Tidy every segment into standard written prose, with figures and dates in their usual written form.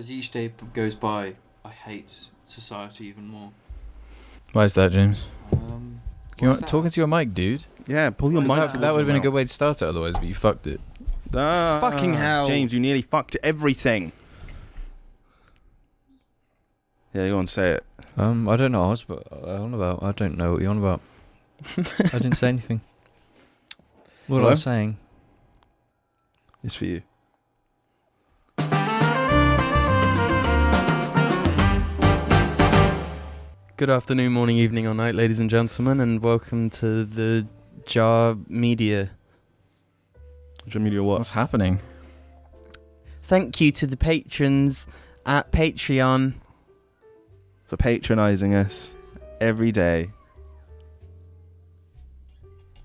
As each day goes by, I hate society even more. Why is that, James? You're talking to your mic, dude. Yeah, pull your mic. That would have been a good way to start it otherwise, but you fucked it. Fucking hell. James, you nearly fucked everything. Yeah, you want to say it. I don't know what I don't know what you're on about. I didn't say anything. What I was saying. It's for you. Good afternoon, morning, evening, or night, ladies and gentlemen, and welcome to the JAR Media. JAR Media what? What's happening? Thank you to the patrons at Patreon for patronising us every day.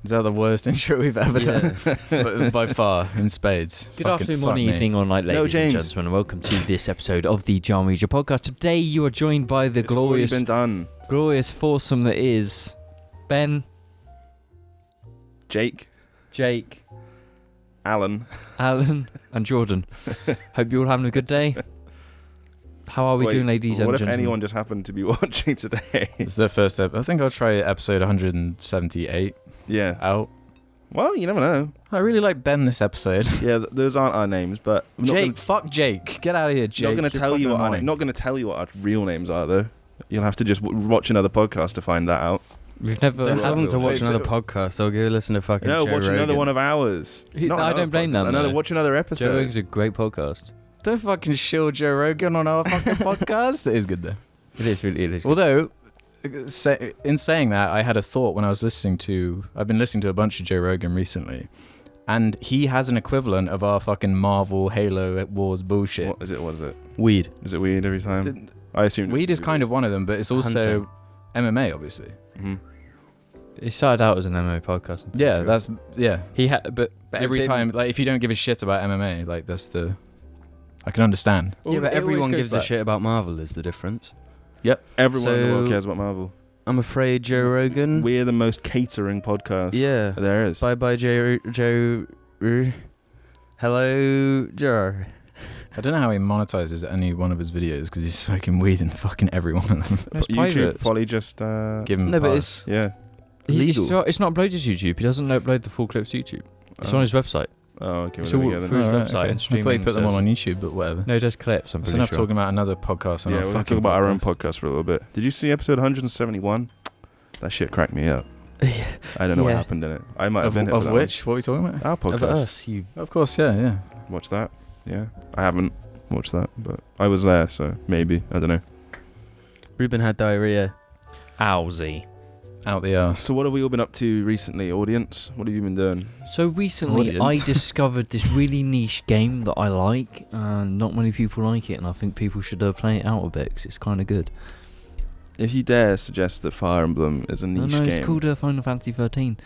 Is that the worst intro we've ever done? By far, in spades. Good afternoon, morning, evening, or night, ladies and gentlemen, and welcome to this episode of the JAR Media Podcast. Today you are joined by the glorious foursome that is Ben, Jake, Alan, and Jordan. Hope you're all having a good day. How are we doing, ladies and gentlemen? What if anyone just happened to be watching today? It's their first episode. I think I'll try episode 178. Yeah. Out. Well, you never know. I really like Ben this episode. Yeah, those aren't our names, but fuck Jake. Get out of here, Jake. Not going to tell you what our real names are, though. You'll have to just watch another podcast to find that out. We've never tell them to watch another podcast. They'll go listen to fucking Joe watch Rogan. Another one of ours. I don't blame them. Watch another episode. Joe Rogan's a great podcast. Don't fucking shill Joe Rogan on our fucking podcast. It is good though. It is. Although, in saying that, I had a thought when I was I've been listening to a bunch of Joe Rogan recently, and he has an equivalent of our fucking Marvel Halo Wars bullshit. What is it? Weed. Is it weed every time? I assume weed is kind of one of them, but it's also MMA, obviously. Mm-hmm. It started out as an MMA podcast. Yeah, that's He had, but every time, like, if you don't give a shit about MMA, like that's the. I can understand. Yeah, but everyone gives a shit about Marvel is the difference. Yep. Everyone in the world cares about Marvel. I'm afraid, Joe Rogan. We're the most catering podcast. Yeah. There is. Bye, Joe. Hello, Joe. I don't know how he monetizes any one of his videos because he's smoking weed in fucking every one of them. It's YouTube private. probably just give him. No, but it's legal. It's not uploaded to YouTube. He doesn't upload the full clips to YouTube. It's on his website. Oh, okay. It's all through his website and streaming. I thought he put them all on YouTube, but whatever. No, just clips. I'm pretty enough sure. Talking about another podcast. Yeah, we're going to talk about our own podcast for a little bit. Did you see episode 171? That shit cracked me up. I don't know what happened in it. I might have been of which? What are we talking about? Our podcast. Of us. Of course, yeah. Watch that. Yeah. I haven't watched that, but I was there, so maybe. I don't know. Ruben had diarrhea. Owsy. Out the arse. So what have we all been up to recently, audience? What have you been doing? So recently I discovered this really niche game that I like, and not many people like it, and I think people should play it out a bit because it's kind of good. If you dare suggest that Fire Emblem is a niche game. It's called Final Fantasy 13.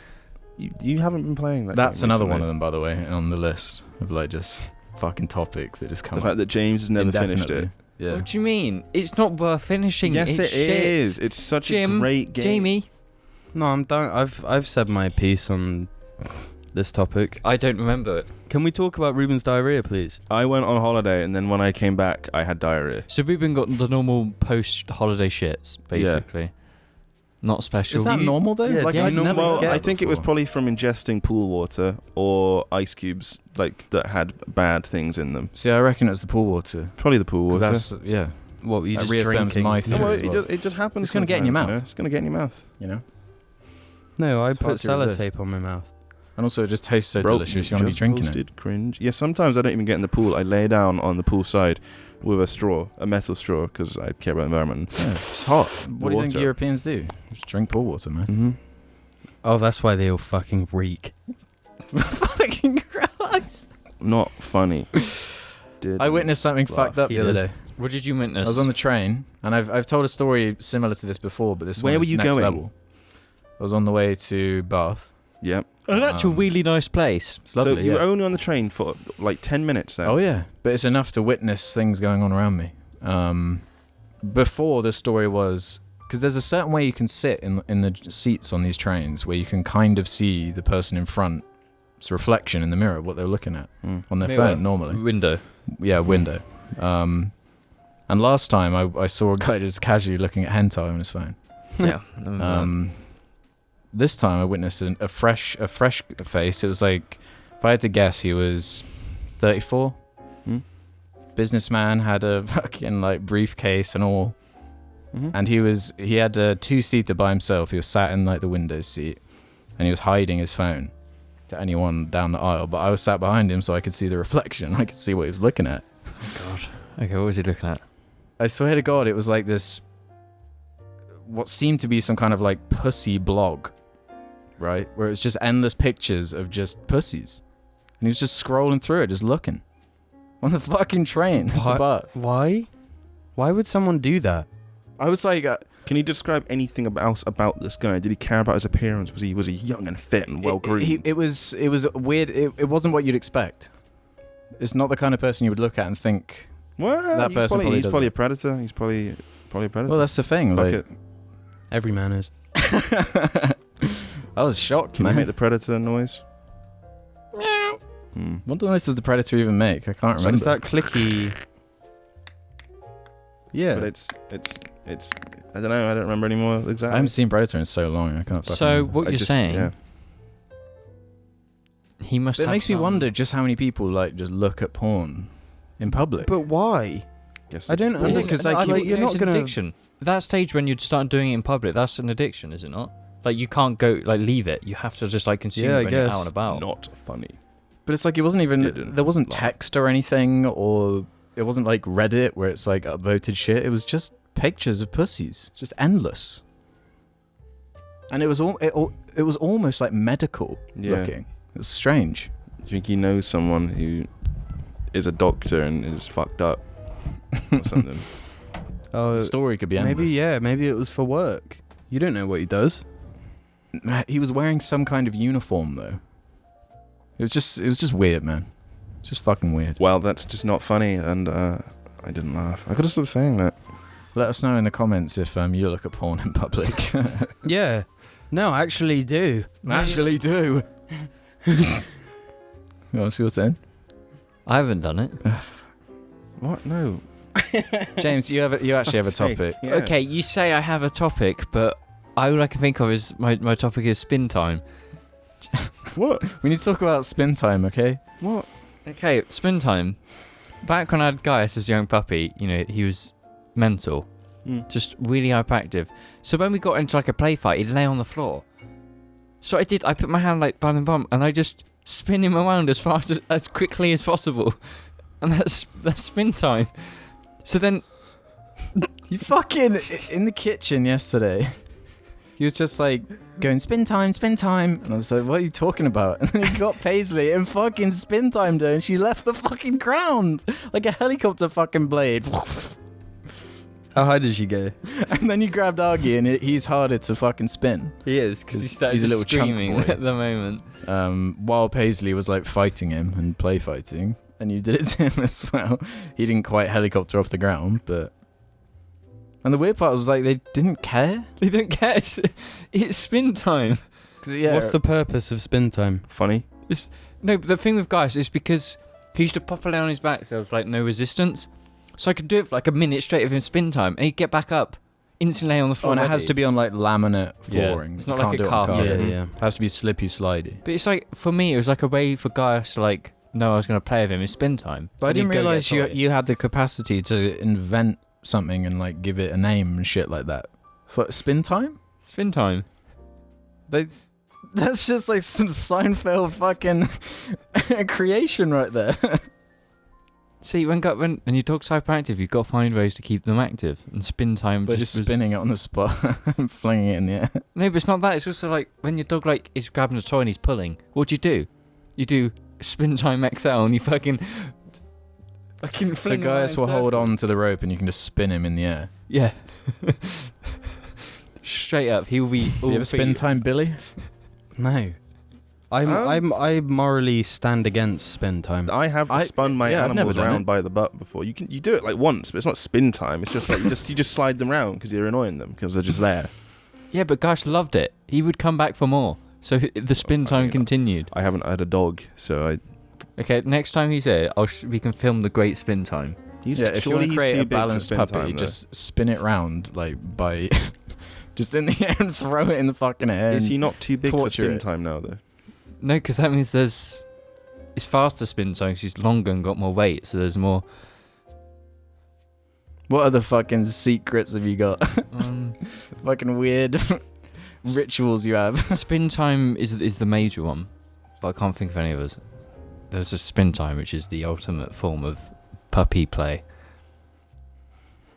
You haven't been playing that. That's game another recently. one of them, by the way, on the list of like just fucking topics that just come up. The fact that James has never finished it. Yeah. What do you mean? It's not worth finishing. Yes, it's it is. It's such a great game. Jamie. No, I'm done. I've said my piece on this topic. I don't remember it. Can we talk about Rubens Diarrhea, please? I went on holiday, and then when I came back, I had diarrhea. So we've been got the normal post-holiday shits, basically. Yeah. Not special. Is that normal though? Yeah, I think it was probably from ingesting pool water or ice cubes that had bad things in them. See, I reckon it's the pool water. Probably the pool water. What were you just reaffirms drinking? my theory. No, it just happens. It's going to get in your mouth. It's going to get in your mouth. You know. No, I it's put sellotape on my mouth. And also, it just tastes so delicious. You want to be drinking it. Cringe. Yeah, sometimes I don't even get in the pool. I lay down on the pool side with a metal straw, because I care about the environment. Yeah, it's hot. What do you think Europeans do? Just drink pool water, man. Mm-hmm. Oh, that's why they all fucking reek. Fucking Christ. Not funny. I witnessed something fucked up the other day. What did you witness? I was on the train, and I've told a story similar to this before, but this Where one were is you next going? level. I was on the way to Bath. Yep. An actual really nice place. It's lovely. So you were only on the train for like 10 minutes then? Oh yeah, but it's enough to witness things going on around me. Before, the story was, because there's a certain way you can sit in the seats on these trains where you can kind of see the person in front's reflection in the mirror, what they're looking at on their phone normally. Window. Yeah, window. And last time I saw a guy just casually looking at hentai on his phone. Yeah. This time I witnessed a fresh face. It was like, if I had to guess, he was 34. Businessman, had a fucking like briefcase and all. And he had a 2-seater by himself. He was sat in like the window seat, and he was hiding his phone to anyone down the aisle. But I was sat behind him, so I could see the reflection. I could see what he was looking at. Oh God. Okay, what was he looking at? I swear to God, it was like this, what seemed to be some kind of like pussy blog, right? Where it was just endless pictures of just pussies. And he was just scrolling through it, just looking. On the fucking train to Bath. Why? Why would someone do that? I was like... Can you describe anything about this guy? Did he care about his appearance? Was he young and fit and well groomed? It was weird. It wasn't what you'd expect. It's not the kind of person you would look at and think... Well, that person he's probably a predator. He's probably a predator. Well, that's the thing. Like, every man is. I was shocked, Can man. you make the predator noise? Meow. What noise does the predator even make? I can't remember. It's that clicky. Yeah. But it's. I don't know. I don't remember anymore exactly. I haven't seen Predator in so long. I can't. So what you're saying? Yeah. He must. It makes me wonder just how many people like just look at porn in public. But why? Yes, I don't understand because you're not an gonna. Addiction. That stage when you'd start doing it in public, that's an addiction, is it not? Like you can't go like leave it. You have to just like consume it when you're out and about. Not funny. But it's like it wasn't even. There wasn't text or anything, or it wasn't like Reddit where it's like upvoted shit. It was just pictures of pussies, just endless. And it was almost like medical looking. It was strange. Do you think he knows someone who is a doctor and is fucked up or something? The story could be endless. Maybe it was for work. You don't know what he does. He was wearing some kind of uniform though. It was just weird, man. Just fucking weird. Well, that's just not funny, and I didn't laugh. I could have stopped saying that. Let us know in the comments if you look at porn in public. Yeah. No, I actually do. Actually do. You want to see what's in? I haven't done it. What? No. James, you actually have a topic. Yeah. Okay, you say I have a topic, but all I can think of is my topic is spin time. What? We need to talk about spin time, okay? What? Okay, spin time. Back when I had Gaius as a young puppy, he was mental. Just really hyperactive. So when we got into like a play fight, he'd lay on the floor. So I put my hand like bum, and I just spin him around as fast as quickly as possible. And that's spin time. So then... You fucking... In the kitchen yesterday, he was just like going, spin time. And I was like, what are you talking about? And then he got Paisley and fucking spin timed her and she left the fucking ground. Like a helicopter fucking blade. How high did she go? And then you grabbed Argy and he's harder to fucking spin. He is, because he's a little screaming chunk boy at the moment. While Paisley was like fighting him and play fighting. And you did it to him as well. He didn't quite helicopter off the ground, but... And the weird part was like, they didn't care. They don't care. It's spin time. What's the purpose of spin time? Funny. No, but the thing with Gaius is because he used to pop lay on his back, so there was like no resistance. So I could do it for like a minute straight of him spin time, and he'd get back up, instantly lay on the floor. And it has to be on like laminate flooring. It's not like a carpet. Yeah. It has to be slippy slidey. But it's like, for me, it was like a way for Gaius to like know I was going to play with him in spin time. But So I didn't he'd go realise get you had the capacity to invent something and like give it a name and shit like that. What, spin time? Spin time. That's just like some Seinfeld fucking creation right there. See, when your dog's hyperactive, you've got to find ways to keep them active. And spin time just spinning it on the spot and flinging it in the air. No, but it's not that. It's also like when your dog like is grabbing a toy and he's pulling. What do? You do spin time XL and you fucking So Gaius will hold on to the rope and you can just spin him in the air. Yeah. Straight up, he will be. You ever spin time, Billy? No. I morally stand against spin time. I have spun my animals around by the butt before. You do it like once, but it's not spin time. It's just like you just slide them around because you're annoying them because they're just there. Yeah, but Gaius loved it. He would come back for more. So the spin time continued. I haven't had a dog, so I... Okay, next time he's here, we can film the great spin time. if you want to create a balanced puppy, just spin it round like by just in the air and throw it in the fucking air. Is he not too big for spin it. time now, though? No, because that means it's faster spin time because he's longer and got more weight, so there's more. What other fucking secrets have you got? Fucking weird rituals you have. Spin time is the major one, but I can't think of any others. There's a spin time, which is the ultimate form of puppy play.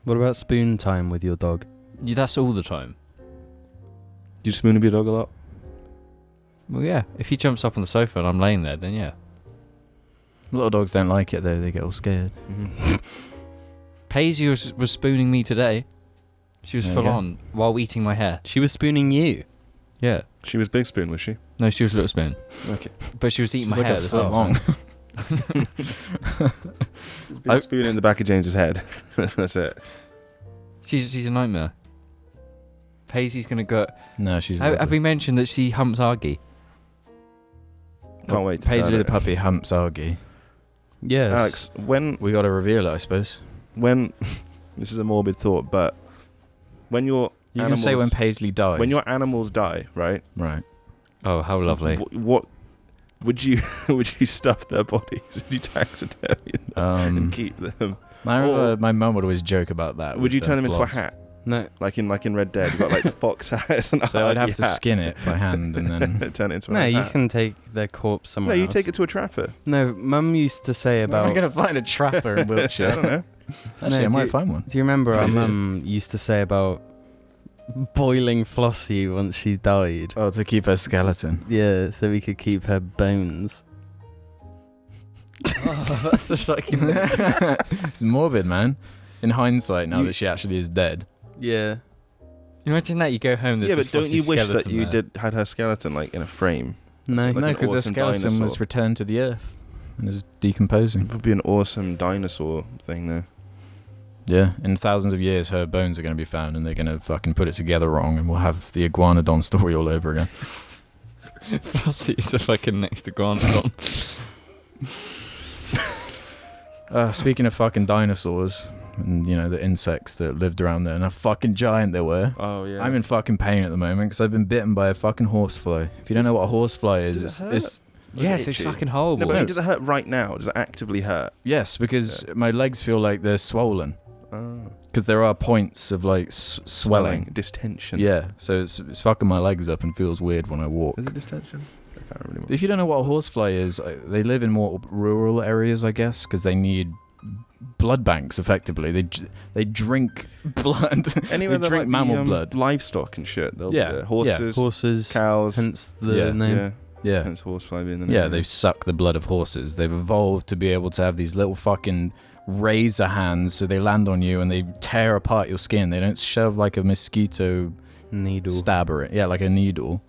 What about spoon time with your dog? Yeah, that's all the time. Do you spoon your dog a lot? Well, yeah. If he jumps up on the sofa and I'm laying there, then yeah. Little dogs don't like it though. They get all scared. Mm-hmm. Paisley was spooning me today. She was There full you go. on while eating my hair. She was spooning you. Yeah. She was big spoon, was she? No, she was little spoon. Okay. But she was eating She's my like hair a at the foot same long. time. Big spoon in the back of James's head. That's it. She's a nightmare. Paisley's gonna go. No, she's. Have we mentioned that she humps Argy? Can't wait to Paisley tell the it. puppy humps Argy. Yes. Alex, when We got to reveal it, I suppose. this is a morbid thought, but when your You animals, can say when Paisley dies. when your animals die, right? right. Oh, how lovely. What would you stuff their bodies? Would you taxidermy them and keep them? I remember my mum would always joke about that. Would with you the turn them into a floss. hat? No. Like in Red Dead, you've got like the fox hat. And So I'd have to hat. skin it by hand and then. Turn it into a No, hat. you can take their corpse No, somewhere you else. take it to a trapper. No, Mum used to say I'm about... gonna find a trapper in I Wiltshire. don't know. Actually, No, I might find one. Do you remember our Yeah. mum used to say about boiling Flossie once she died? Oh, to keep her skeleton. Yeah, so we could keep her bones. Oh, that's just like. It's morbid, man. In hindsight, now You- that she actually is dead. Yeah. Imagine that you go home. Yeah, but don't you wish that you had her skeleton like in a frame? No. Like no, an because her awesome skeleton dinosaur. was returned to the earth and is decomposing. It would be an awesome dinosaur thing there. Yeah, in thousands of years, her bones are going to be found, and they're going to fucking put it together wrong, and we'll have the iguanodon story all over again. Flossie's the fucking next iguanodon. Speaking of fucking dinosaurs, and you know the insects that lived around there, and how fucking giant they were. Oh yeah. I'm in fucking pain at the moment because I've been bitten by a fucking horsefly. If you don't know what a horsefly is, Does it hurt? it's Yes, it's itchy? fucking No, horrible. but does it hurt right now? Does it actively hurt? yes, because my legs feel like they're swollen Oh. because there are points of like swelling. Distension. Yeah, so it's fucking my legs up and feels weird when I walk. Is it distension? I can't really remember. If you don't know what a horsefly is, they live in more rural areas, I guess, because they need blood banks. Effectively, they drink blood. Anywhere they that drink might be, mammal blood. livestock and shit. They'll Yeah, horses, Horses, cows. hence the Yeah. name. Yeah. Yeah, Hence horsefly being the name. yeah. They suck the blood of horses. They've evolved to be able to have these little fucking razor hands, so they land on you and they tear apart your skin. They don't shove like a mosquito Needle. stabber it. Yeah, like a needle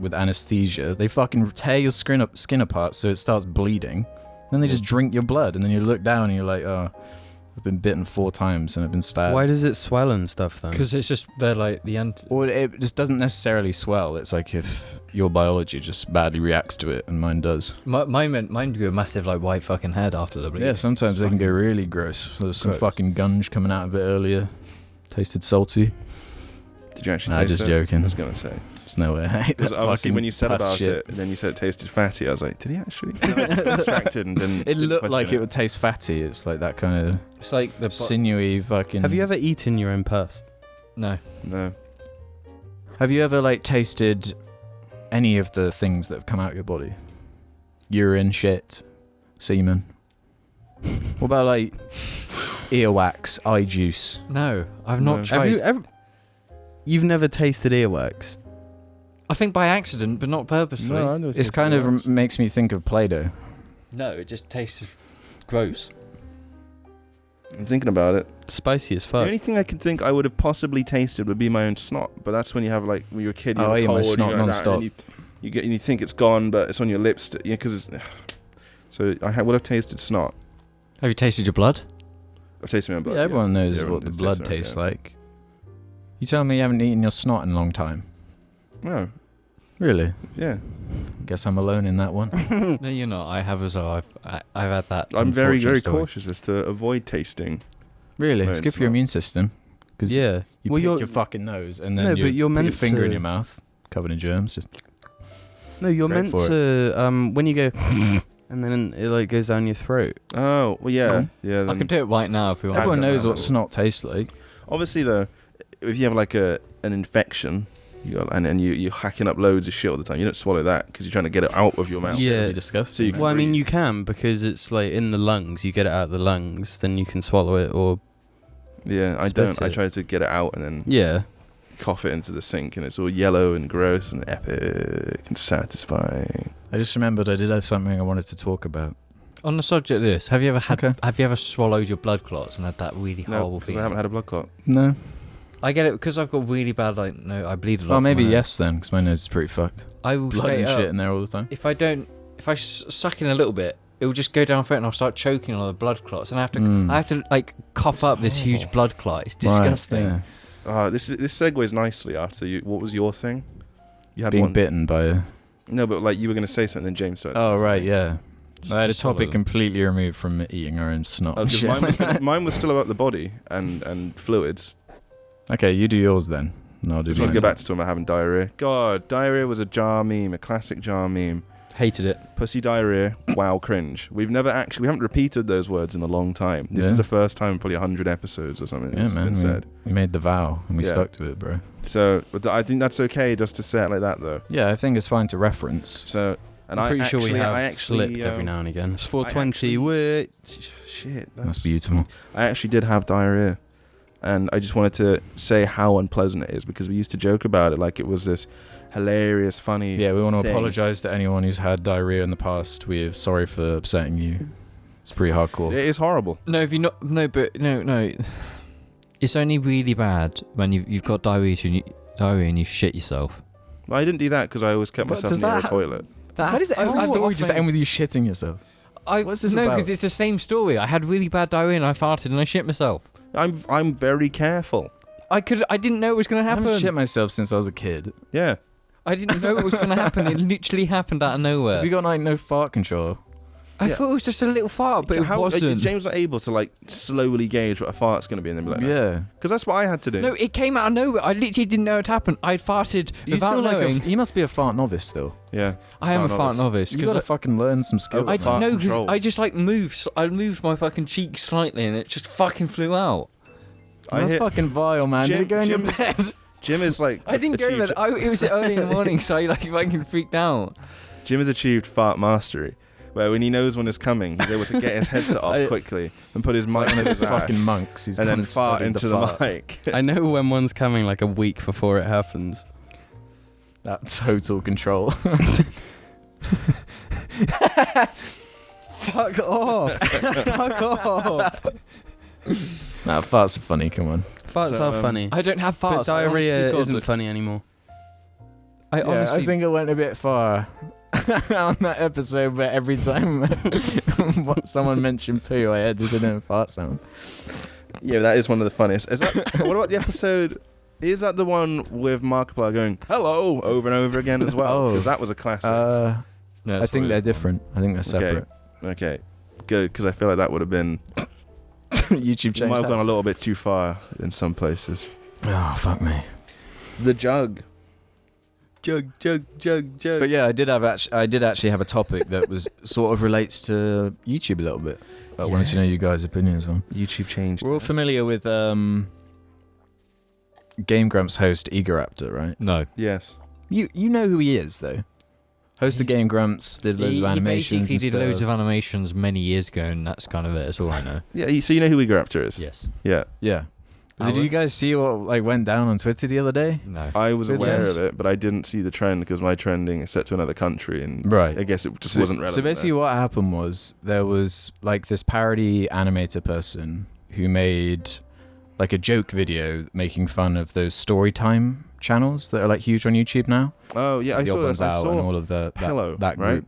with anesthesia. They fucking tear your skin apart so it starts bleeding. Then they just drink your blood, and then you look down and you're like, oh, I've been bitten 4 times and I've been stabbed. Why does it swell and stuff then? Because it's just they're like the Or it just doesn't necessarily swell. It's like if your biology just badly reacts to it, and mine does. mine do a massive like white fucking head after the bleed. Yeah, sometimes they can go really gross. There was some Gross. fucking gunge coming out of it earlier. Tasted salty. Did you actually Nah, taste just it? joking. I was going to say. There's no way. I hate Because that obviously fucking when you said pus about shit. it, and then you said it tasted fatty, I was like, did he actually? No, I just got distracted and didn't. It didn't looked question like it would taste fatty. It's like that kind of It's like the sinewy fucking. Have you ever eaten your own pus? No. No. Have you ever like tasted any of the things that have come out of your body? Urine, shit, semen. What about like earwax, eye juice? No, I've not No. tried. Have you ever? You've never tasted earwax? I think by accident, but not purposefully. No, I know It's kind of makes me think of Play-Doh. No, it just tastes gross. I'm thinking about it. Spicy as The fuck. only thing I could think I would have possibly tasted would be my own snot, but that's when you have like when you're a kid, you Oh, have I a eat my cold, snot you go like that, non-stop. and then you get and you think it's gone, but it's on your lips. Yeah, because it's. So I would have tasted snot. Have you tasted your blood? I've tasted my own blood. Yeah, everyone knows Yeah, what the it's blood tastes tastes right, like. You telling me you haven't eaten your snot in a long time? No. Really? Yeah. Guess I'm alone in that one. No, you're not. I have as well. I've had that. I'm very, unfortunate very story. cautious as to avoid tasting. Really? No, It's it's good for your not. immune system. Because Yeah. you Well, pick you're- your fucking nose and then No, you but you're put your meant finger in to- your mouth, covered in germs. Just No, you're Great meant for to when you go and then it like goes down your throat. Oh, well, yeah. Mhm. Yeah. I Then can do it right now if you want. everyone done knows that what before. snot tastes like. Obviously, though, if you have like an infection, and you're hacking up loads of shit all the time, you don't swallow that because you're trying to get it out of your mouth. Yeah. Really disgusting. So you man. Well, I mean, breathe. you can because it's like in the lungs. You get it out of the lungs, then you can swallow it, or Yeah, I Spit don't. I it. try to get it out and then yeah. cough it into the sink, and it's all yellow and gross and epic and satisfying. I just remembered I did have something I wanted to talk about. On the subject of this, have you ever had? Okay. Have you ever swallowed your blood clots and had that really No, horrible because feeling? I haven't had a blood clot. No. I get it because I've got really bad I bleed a lot. Well, from maybe my nose. yes then, because my nose is pretty fucked. I will Blood straight and up, shit in there all the time. if I suck in a little bit, it will just go down through it and I'll start choking on the blood clots and I have to like cough up this huge blood clot. It's disgusting. Right, yeah. This segues nicely after you. What was your thing? You had Being one. bitten by a... No, but like you were going to say something, then James started. Oh, saying right, something. yeah. I had a Just swallow topic them. completely removed from eating our own snot. Oh, 'cause Shit. mine was still about the body and fluids. Okay, you do yours then. And I'll do Just want to mine. go back to talking about having diarrhea. God, diarrhea was a jar meme, a classic jar meme. Hated it. Pussy diarrhea, wow, cringe. We haven't repeated those words in a long time. This Yeah. is the first time in probably 100 episodes or something Yeah, that's man. been said. We made the vow and we Yeah. stuck to it, bro. So, but I think that's okay just to say it like that, though. Yeah, I think it's fine to reference. So, and I'm pretty I sure we actually- have I actually, slipped every now and again. It's 4:20. actually- We're Shit, That's beautiful. I actually did have diarrhea, and I just wanted to say how unpleasant it is because we used to joke about it like it was this hilarious, funny. Yeah, we want to thing. apologise to anyone who's had diarrhea in the past. We're sorry for upsetting you. It's pretty hardcore. It is horrible. No, if you not no. It's only really bad when you've got diarrhea and you shit yourself. I didn't do that because I always kept But myself does near a that- toilet. Why does every story just end with you shitting yourself? What's this No, about? because it's the same story. I had really bad diarrhea and I farted and I shit myself. I'm very careful. I didn't know it was going to I haven't happen. shit myself since I was a kid. Yeah. I didn't know it was going to happen. It literally happened out of nowhere. Have you got like no fart control? I Yeah. thought it was just a little fart, but How, it wasn't. Is James not able to like slowly gauge what a fart's going to be and then be like, Yeah. Because that's what I had to do. No, it came out of nowhere. I literally didn't know it happened. I'd farted You without still like knowing. you must be a fart novice still. Yeah. I am a fart fart novice. novice You because gotta fucking learn some skills. I I man. fart didn't know because control. I just like moved. I moved my fucking cheek slightly and it just fucking flew out. That's hit- fucking vile, man. Did it go in your Jim- bed? Jim is like. I didn't go to achieved- bed. It was early in the morning, so I like fucking freaked out. Jim has achieved fart mastery, where when he knows when it's coming, he's able to get his headset off quickly and put his It's mic like one to of his those fucking ass, monks. He's and gone then fart studied into the the fart. mic. I know when one's coming like a week before it happens. That total control. Fuck off! Fuck off! Nah, farts are funny. Come on. Farts So, are funny. I don't have farts. But diarrhea honestly, God, isn't funny anymore. I Yeah, honestly I think it went a bit far on that episode, but every time someone mentioned poo, I had to do a fart sound. Yeah, that is one of the funniest. Is that? What about the episode? Is that the one with Markiplier going "hello" over and over again as well? Oh. Because that was a classic. No, I that's think what they're it is. different. I think they're separate. Okay, good. Because I feel like that would have been. YouTube It changed might have that. gone a little bit too far in some places. Oh, fuck me. The jug. Jug. But yeah, I did actually have a topic that was sort of relates to YouTube a little bit. I wanted to know you guys' opinions on. YouTube changed. We're all familiar with Game Grumps host Egoraptor, right? No. Yes. You know who he is though. Host the Game Grumps, did loads of animations He and basically did loads stuff. of animations many years ago, and that's kind of it. That's all I know. Yeah. So you know who Egoraptor is? Yes. Yeah. Yeah. But did Howard? you guys see what like went down on Twitter the other day? No. I was With aware this? of it, but I didn't see the trend because my trending is set to another country, and Right. I guess it just wasn't relevant. So basically what happened was there was like this parody animator person who made like a joke video making fun of those story time channels that are like huge on YouTube now. Oh yeah, I The saw Odd Ones that. I Out saw and all of that Hello, that right? group.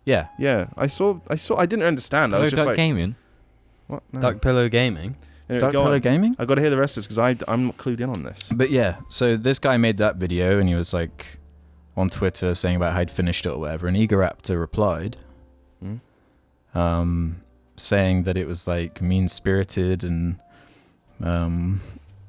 Yeah. Yeah, I saw. I didn't understand. I Hello, was just Duck like, Gaming. what? No. Duck Pillow Gaming. Anyway, Dark go Pillow on. Gaming? I got to hear the rest of this because I'm not clued in on this. But yeah, so this guy made that video and he was like, on Twitter saying about how he'd finished it or whatever, and Egoraptor replied, saying that it was like mean-spirited and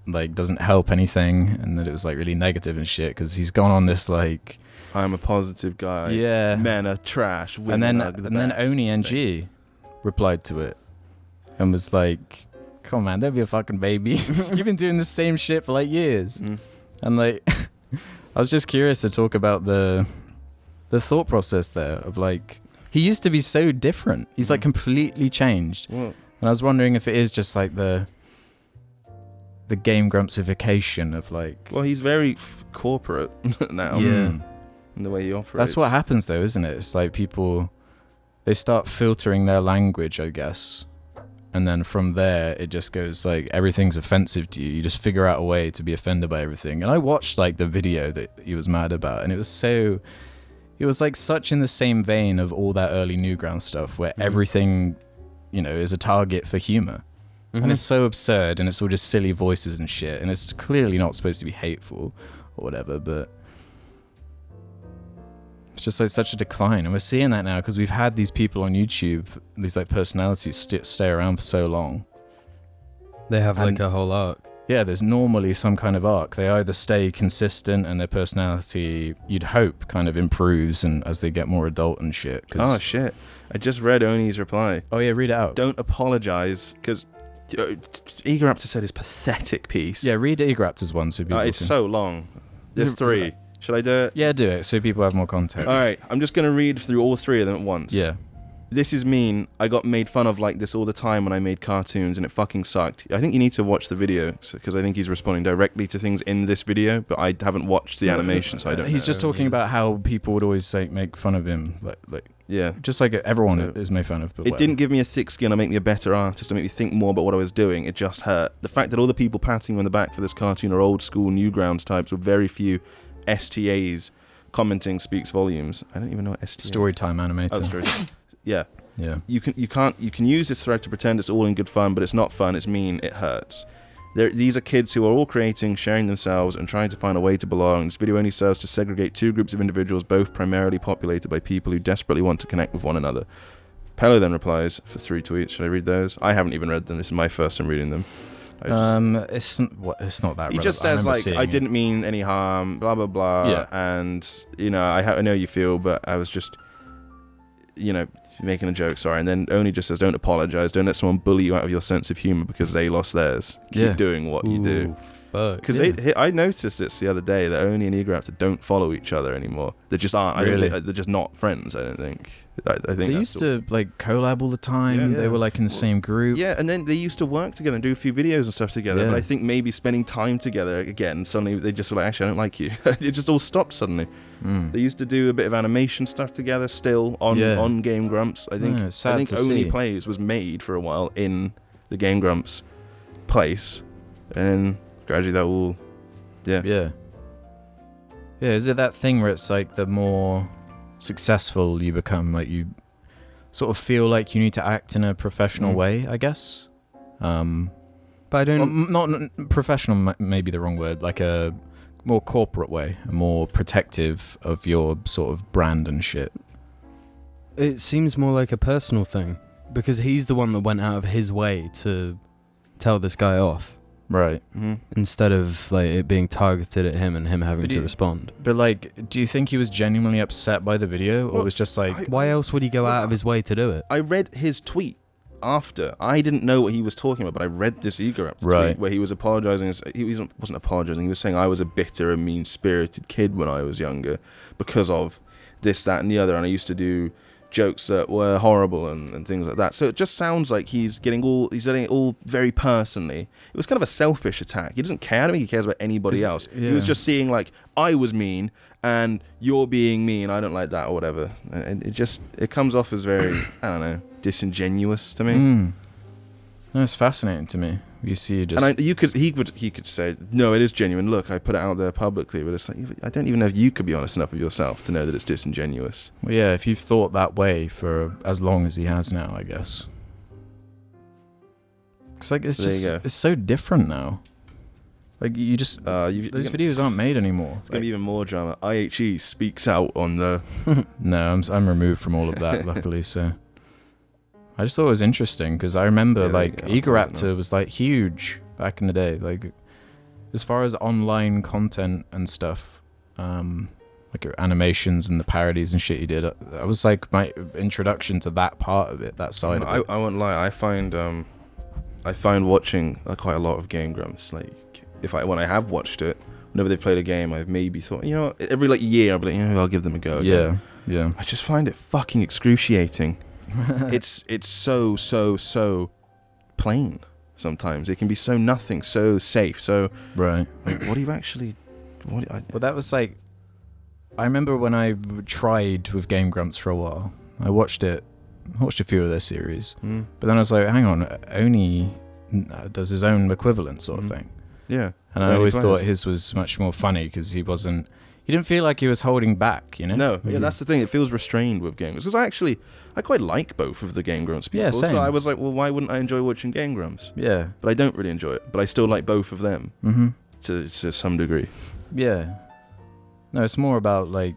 like doesn't help anything, and that it was like really negative and shit because he's gone on this like I'm a positive guy. Yeah. Men are trash. And then Oni NG replied to it and was like, "Come on, man, don't be a fucking baby. You've been doing the same shit for like years." And like, I was just curious to talk about the thought process there of like, he used to be so different. He's like completely changed. And I was wondering if it is just like the Game Grumpsification of like... Well, he's very corporate now. Yeah. In the way he operates. That's what happens though, isn't it? It's like people, they start filtering their language, I guess. And then from there, it just goes like, everything's offensive to you. You just figure out a way to be offended by everything. And I watched like the video that he was mad about, and it was like such in the same vein of all that early Newgrounds stuff where everything, you know, is a target for humor. And it's so absurd, and it's all just silly voices and shit, and it's clearly not supposed to be hateful or whatever, but it's just like such a decline. And we're seeing that now because we've had these people on YouTube, these like personalities stay around for so long. They have like a whole arc. Yeah, there's normally some kind of arc. They either stay consistent and their personality, you'd hope, kind of improves and as they get more adult and shit. Oh shit, I just read Oni's reply. Oh yeah, read it out. Don't apologize, because Egoraptor said his pathetic piece. Yeah, read Egoraptor's one so people it's can... so long. There's three. Should I do it? Yeah, do it so people have more context. Alright, I'm just going to read through all three of them at once. Yeah. This is mean. I got made fun of like this all the time when I made cartoons, and it fucking sucked. I think you need to watch the video, because I think he's responding directly to things in this video, but I haven't watched the animation, so I don't know. He's just talking about how people would always like make fun of him, like yeah, just like everyone is made fun of. But it didn't give me a thick skin or make me a better artist or make me think more about what I was doing. It just hurt. The fact that all the people patting me on the back for this cartoon are old school Newgrounds types with very few STAs commenting speaks volumes. I don't even know what STA. Storytime animator. Oh, storytime. Yeah. Yeah. You can use this thread to pretend it's all in good fun, but it's not fun. It's mean. It hurts. These are kids who are all creating, sharing themselves, and trying to find a way to belong. This video only serves to segregate two groups of individuals, both primarily populated by people who desperately want to connect with one another. Pello then replies for 3 tweets. Should I read those? I haven't even read them. This is my first time reading them. It's not that. He just says like, I didn't mean any harm, blah blah blah. Yeah. And you know, I know you feel, but I was just, you know, making a joke, sorry. And then Oni just says, don't apologize, don't let someone bully you out of your sense of humor because they lost theirs. Keep doing what you do. Because I noticed this the other day that Oni and Egoraptor don't follow each other anymore. They just aren't. Really? They're just not friends, I don't think. I think they used to like collab all the time. Yeah. They were like in the same group. Yeah, and then they used to work together and do a few videos and stuff together. Yeah. But I think maybe spending time together again, suddenly they just were like, actually, I don't like you. It just all stopped suddenly. They used to do a bit of animation stuff together still on Game Grumps. I think Only Plays was made for a while in the Game Grumps place, and gradually that all yeah, is it that thing where it's like the more successful you become, like you sort of feel like you need to act in a professional way, I guess? But I don't... Well, not professional, maybe the wrong word, like a more corporate way, a more protective of your sort of brand and shit. It seems more like a personal thing, because he's the one that went out of his way to tell this guy off. Right. Instead of like it being targeted at him and him having to respond. But like, do you think he was genuinely upset by the video, or was just like... Why else would he go out of his way to do it? I read his tweet after. I didn't know what he was talking about, but I read this Egoraptor tweet where he was apologizing. He wasn't apologizing. He was saying I was a bitter and mean-spirited kid when I was younger because of this, that, and the other, and I used to do jokes that were horrible and things like that. So it just sounds like he's letting it all very personally. It was kind of a selfish attack. He doesn't care. I don't think he cares about anybody else. Yeah. He was just seeing like, I was mean and you're being mean. I don't like that or whatever. And it comes off as very, I don't know, disingenuous to me. That's fascinating to me. You see, just... And he could say, no, it is genuine. Look, I put it out there publicly, but it's like, I don't even know if you could be honest enough with yourself to know that it's disingenuous. Well, yeah, if you've thought that way for as long as he has now, I guess. It's like it's so different now. Like you just those videos aren't made anymore. It's gonna be even more drama. IHE speaks out on the. No, I'm removed from all of that, luckily. So I just thought it was interesting because I remember Egoraptor was like huge back in the day. Like as far as online content and stuff, like animations and the parodies and shit he did. That was like my introduction to that part of it, that side of it. I won't lie. I find watching quite a lot of Game Grumps. Like when I have watched it, whenever they played a game, I've maybe thought, every year I'll be like, I'll give them a go again. Yeah. I just find it fucking excruciating. it's so plain. Sometimes it can be so nothing, so safe, so right. Like, what do you actually? Well, that was like. I remember when I tried with Game Grumps for a while. I watched a few of their series, but then I was like, hang on, Oni does his own equivalent sort of thing. Yeah, and I always thought his was much more funny because he didn't feel like he was holding back, No, yeah, that's the thing. It feels restrained with Game Grumps. Because I quite like both of the Game Grumps people. Yeah, same. So I was like, well, why wouldn't I enjoy watching Game Grumps? Yeah. But I don't really enjoy it. But I still like both of them to some degree. Yeah. No, it's more about like...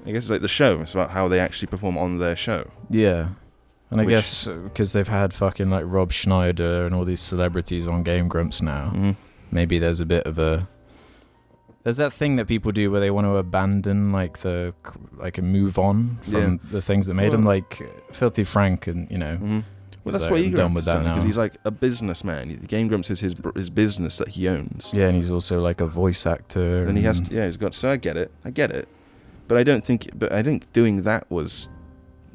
I guess it's like the show. It's about how they actually perform on their show. Yeah. And I guess because they've had fucking like Rob Schneider and all these celebrities on Game Grumps now, maybe there's a bit of a... There's that thing that people do where they want to abandon and move on from the things that made them, like Filthy Frank and, Well, that's what Egoraptor's done, because he's like a businessman. Game Grumps is his business that he owns. Yeah, and he's also like a voice actor. And he has to, he's got, so I get it. But I think doing that was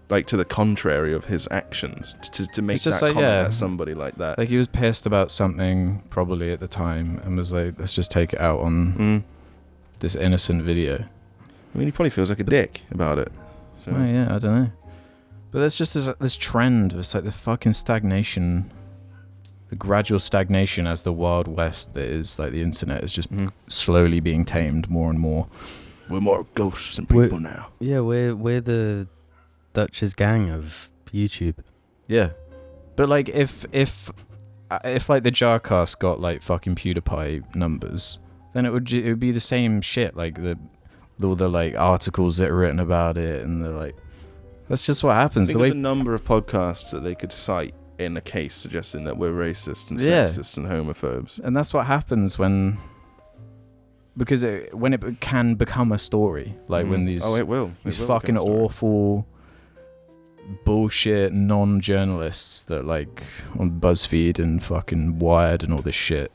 like to the contrary of his actions to make that comment at somebody like that. Like he was pissed about something probably at the time and was like, let's just take it out on this innocent video. I mean, he probably feels like a dick about it. So. Well, yeah, I don't know. But there's just this trend. It's like the fucking stagnation, the gradual stagnation as the Wild West that is like the internet is just slowly being tamed more and more. We're more ghosts than people now. Yeah, we're the Dutch's gang of YouTube. Yeah, but like if like the JARCAST got like fucking PewDiePie numbers, then it would be the same shit. Like all the like articles that are written about it, and they're like, that's just what happens. Think of the number of podcasts that they could cite in a case suggesting that we're racist and sexist and homophobes, and that's what happens when it can become a story, like when these fucking awful bullshit non-journalists that like on BuzzFeed and fucking Wired and all this shit.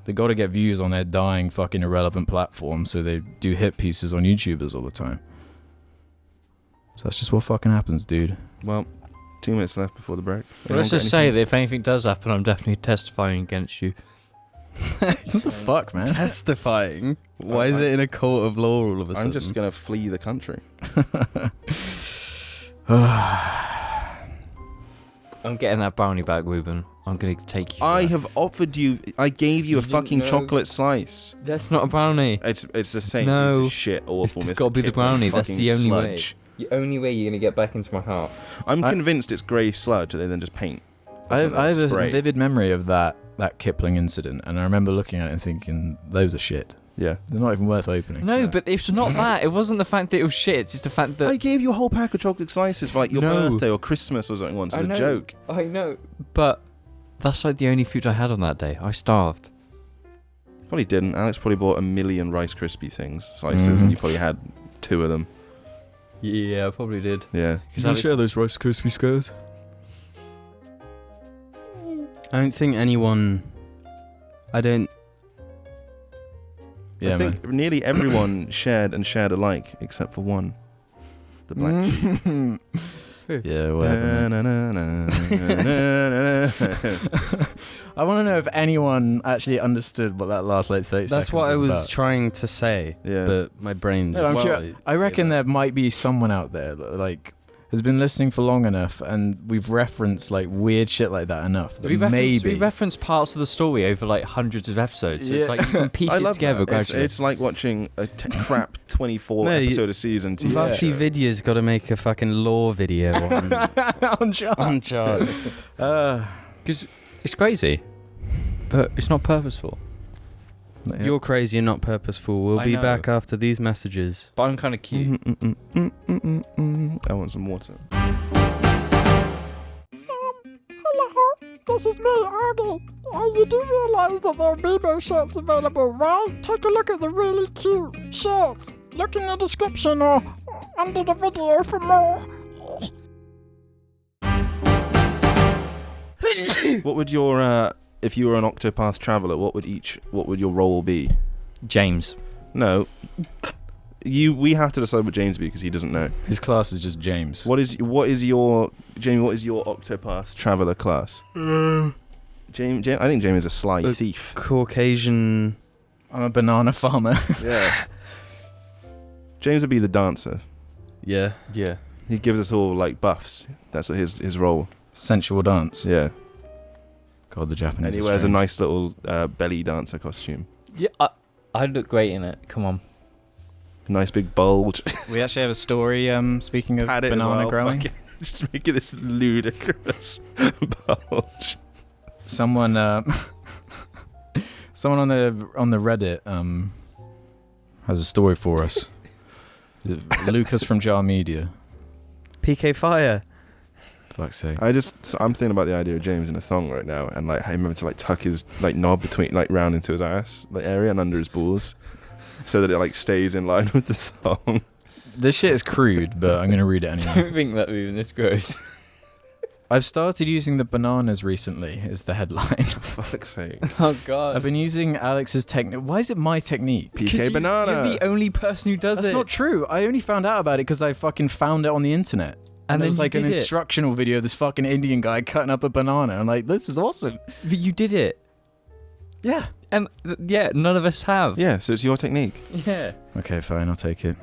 They got to get views on their dying fucking irrelevant platform, so they do hit pieces on YouTubers all the time. So that's just what fucking happens, dude. Well, 2 minutes left before the break. Well, let's just say that if anything does happen, I'm definitely testifying against you. What the fuck, man? Testifying? Why is it in a court of law all of a sudden? I'm just going to flee the country. I'm getting that brownie back, Ruben. I'm going to take you. I gave you a fucking chocolate slice. That's not a brownie. It's the same piece of shit, awful. It's got to be the brownie. That's the only sludge. way. The only way you're going to get back into my heart. I'm convinced it's grey sludge that they then just paint. I have a vivid memory of that Kipling incident, and I remember looking at it and thinking, those are shit. Yeah. They're not even worth opening. No, but it's not that. It wasn't the fact that it was shit. It's just the fact that... I gave you a whole pack of chocolate slices for like your birthday or Christmas or something once as a joke. I know, but that's like the only food I had on that day. I starved. Probably didn't. Alex probably bought 1 million Rice Krispie slices, and you probably had 2 of them. Yeah, I probably did. Yeah. Can you share those Rice Krispie squares? I don't think anyone... I think nearly everyone shared alike, except for one. The black sheep. Yeah, whatever. I want to know if anyone actually understood what that last 30 seconds was. That's what I was about. trying to say, but my brain just... I reckon there might be someone out there that like has been listening for long enough, and we've referenced like weird shit like that enough. That we referenced parts of the story over like hundreds of episodes. So it's like you can piece it together gradually. It's like watching a crap 24 episode of season 2. Vapsi Vidya's got to make a fucking law video on on charge. On charge. Because it's crazy. But it's not purposeful. Yeah. You're crazy and not purposeful. We'll I be know. back after these messages. But I'm kind of cute. I want some water. Hello, this is me, Arnie. You do realise that there are Bebo shirts available, right? Take a look at the really cute shirts. Look in the description or under the video for more. What would your if you were an Octopath Traveler, what would your role be? James. No. We have to decide what James be because he doesn't know. His class is just James. What is your Octopath Traveler class? James, I think James is a sly thief. Caucasian. I'm a banana farmer. Yeah. James would be the dancer. Yeah. Yeah. He gives us all like buffs. That's what his role. Sensual dance. Yeah. God, the Japanese. And he are wears a strange. nice little belly dancer costume. Yeah. I'd look great in it. Come on. Nice big bulge. We actually have a story. Speaking of Had it banana as well. growing, Just making this ludicrous bulge. someone on the Reddit has a story for us. Lucas from Jar Media. PK Fire. Fuck's sake. I'm thinking about the idea of James in a thong right now, and like him having to like tuck his like knob between like round into his ass like area and under his balls, so that it like stays in line with the thong. This shit is crude, but I'm gonna read it I anyway. don't think that even this gross. I've started using the bananas recently. Is the headline. For fuck's sake. Oh God. I've been using Alex's technique. Why is it my technique? PK banana. You're the only person who does That's it. not true. I only found out about it because I fucking found it on the internet. And then it was you like an did it. instructional video of this fucking Indian guy cutting up a banana. I'm like, this is awesome. But you did it. Yeah. And yeah, none of us have. Yeah, so it's your technique. Yeah. Okay, fine, I'll take it.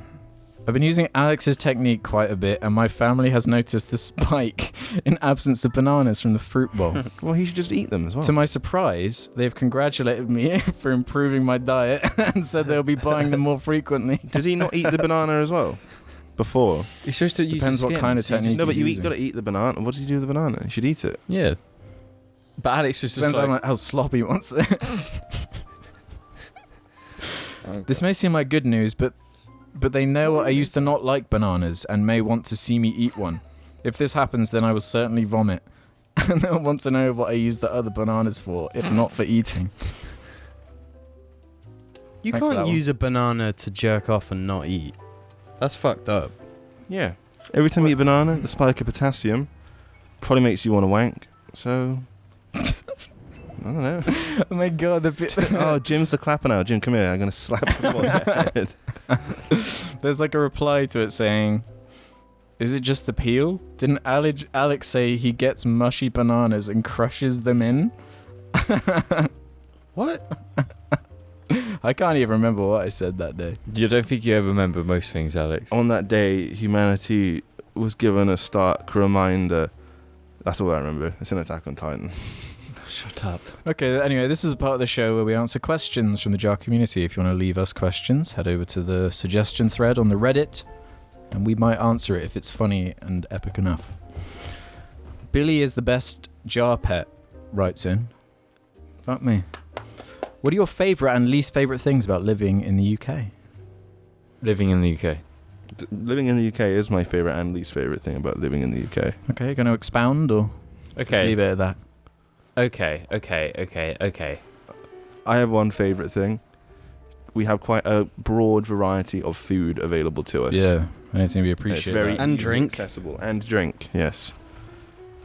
I've been using Alex's technique quite a bit, and my family has noticed the spike in absence of bananas from the fruit bowl. Well, he should just eat them as well. To my surprise, they've congratulated me for improving my diet and said they'll be buying them more frequently. Does he not eat the banana as well? Before? You're supposed to use Depends the what skin, kind of so you technique. just- No, but he's you using. got to eat the banana. What does he do with the banana? You should eat it. Yeah. But Alex was just Depends like, on how sloppy he wants it. This may seem like good news, but they know I used to not like bananas and may want to see me eat one. If this happens, then I will certainly vomit. And they'll want to know what I use the other bananas for, if not for eating. You Thanks for that can't one. use a banana to jerk off and not eat. That's fucked up. Yeah. Every time you eat a banana, the spike of potassium probably makes you want to wank. So, I don't know. Oh my god, Oh, Jim's the clapper now. Jim, come here. I'm going to slap him on the head. There's like a reply to it saying, is it just the peel? Didn't Alex say he gets mushy bananas and crushes them in? What? I can't even remember what I said that day. you don't think you ever remember most things, Alex? On that day, humanity was given a stark reminder. That's all I remember. It's an Attack on Titan. Shut up. Okay, anyway, this is a part of the show where we answer questions from the JAR community. If you want to leave us questions, head over to the suggestion thread on the Reddit, and we might answer it if it's funny and epic enough. Billy is the best JAR pet, writes in. Fuck me. What are your favourite and least favourite things about living in the UK? Living in the UK. Living in the UK is my favourite and least favourite thing about living in the UK. Okay, going to expound or Okay. leave it at that? Okay. I have one favourite thing. We have quite a broad variety of food available to us. Yeah, I don't think we It's appreciate very that. And easily drink. accessible. And drink, yes.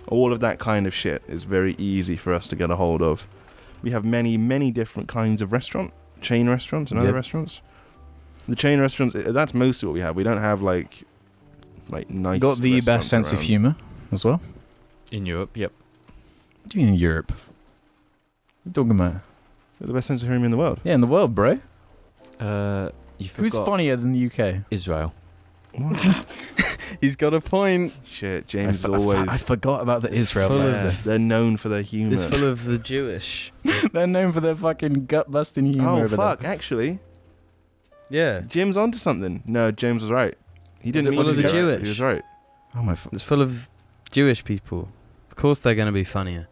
All of that kind of shit is very easy for us to get a hold of. We have many, many different kinds of chain restaurants and other Yep. restaurants. The chain restaurants, that's most of what we have. We don't have like nice Got the best restaurants sense of around. humour as well. In Europe, yep. What do you mean in Europe? What are you talking about? The best sense of humour in the world. Yeah, in the world, bro. You forgot Who's funnier than the UK? Israel. He's got a point. Shit, James is I always... forgot about the It's Israel full of bit. They're known for their humour. It's full of the Jewish. They're known for their fucking gut-busting humour Oh, over fuck, there. actually. Yeah. Jim's onto something. No, James was right. He didn't it mean full to of be the right, Jewish? but he was right. Oh my It's full of Jewish people. Of course they're going to be funnier.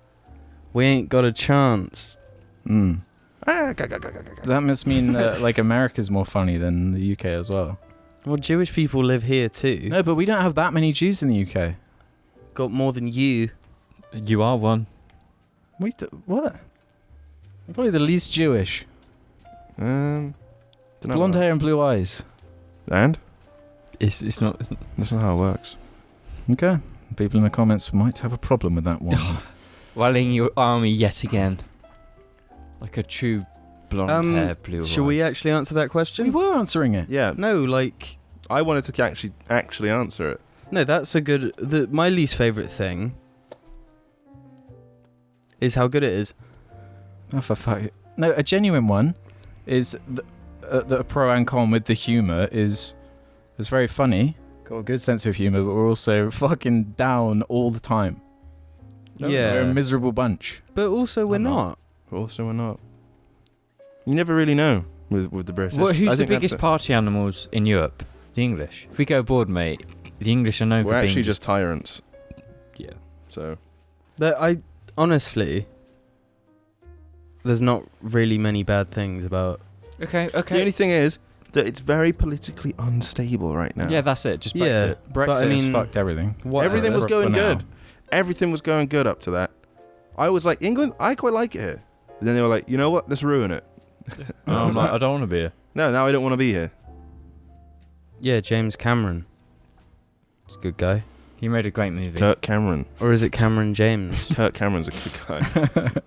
We ain't got a chance. That must mean that like America's more funny than the UK as well. Well, Jewish people live here too. No, but we don't have that many Jews in the UK. Got more than you. You are one. What? I'm probably the least Jewish. Dunno. Blonde hair and blue eyes. And? It's not. That's not how it works. Okay. People in the comments might have a problem with that one. Rallying your army yet again. Like a true blonde hair, blue eyes. Should we actually answer that question? We were answering it. Yeah. No, like... I wanted to actually answer it. No, that's a good... my least favourite thing is how good it is. Oh, for fuck. No, a genuine one is the pro and con with the humour is very funny. Got a good sense of humour, but we're also fucking down all the time. Yeah. We're a miserable bunch. But also we're not. Also, we're not. You never really know with the British. Well, I who's the think biggest party animals in Europe? The English. If we go abroad, mate, the English are known for We're being actually just tyrants. Yeah. So. Honestly, there's not really many bad things about... Okay. The only thing is that it's very politically unstable right now. Yeah, that's it. Just Brexit. Yeah, Brexit has fucked everything. Everything was going for now. good. Everything was going good up to that. I was like, England, I quite like it here. And then they were like, you know what? Let's ruin it. And I was like, I don't want to be here. No, now I don't want to be here. Yeah, James Cameron. He's a good guy. He made a great movie. Kirk Cameron. Or is it Cameron James? Kirk Cameron's a good guy.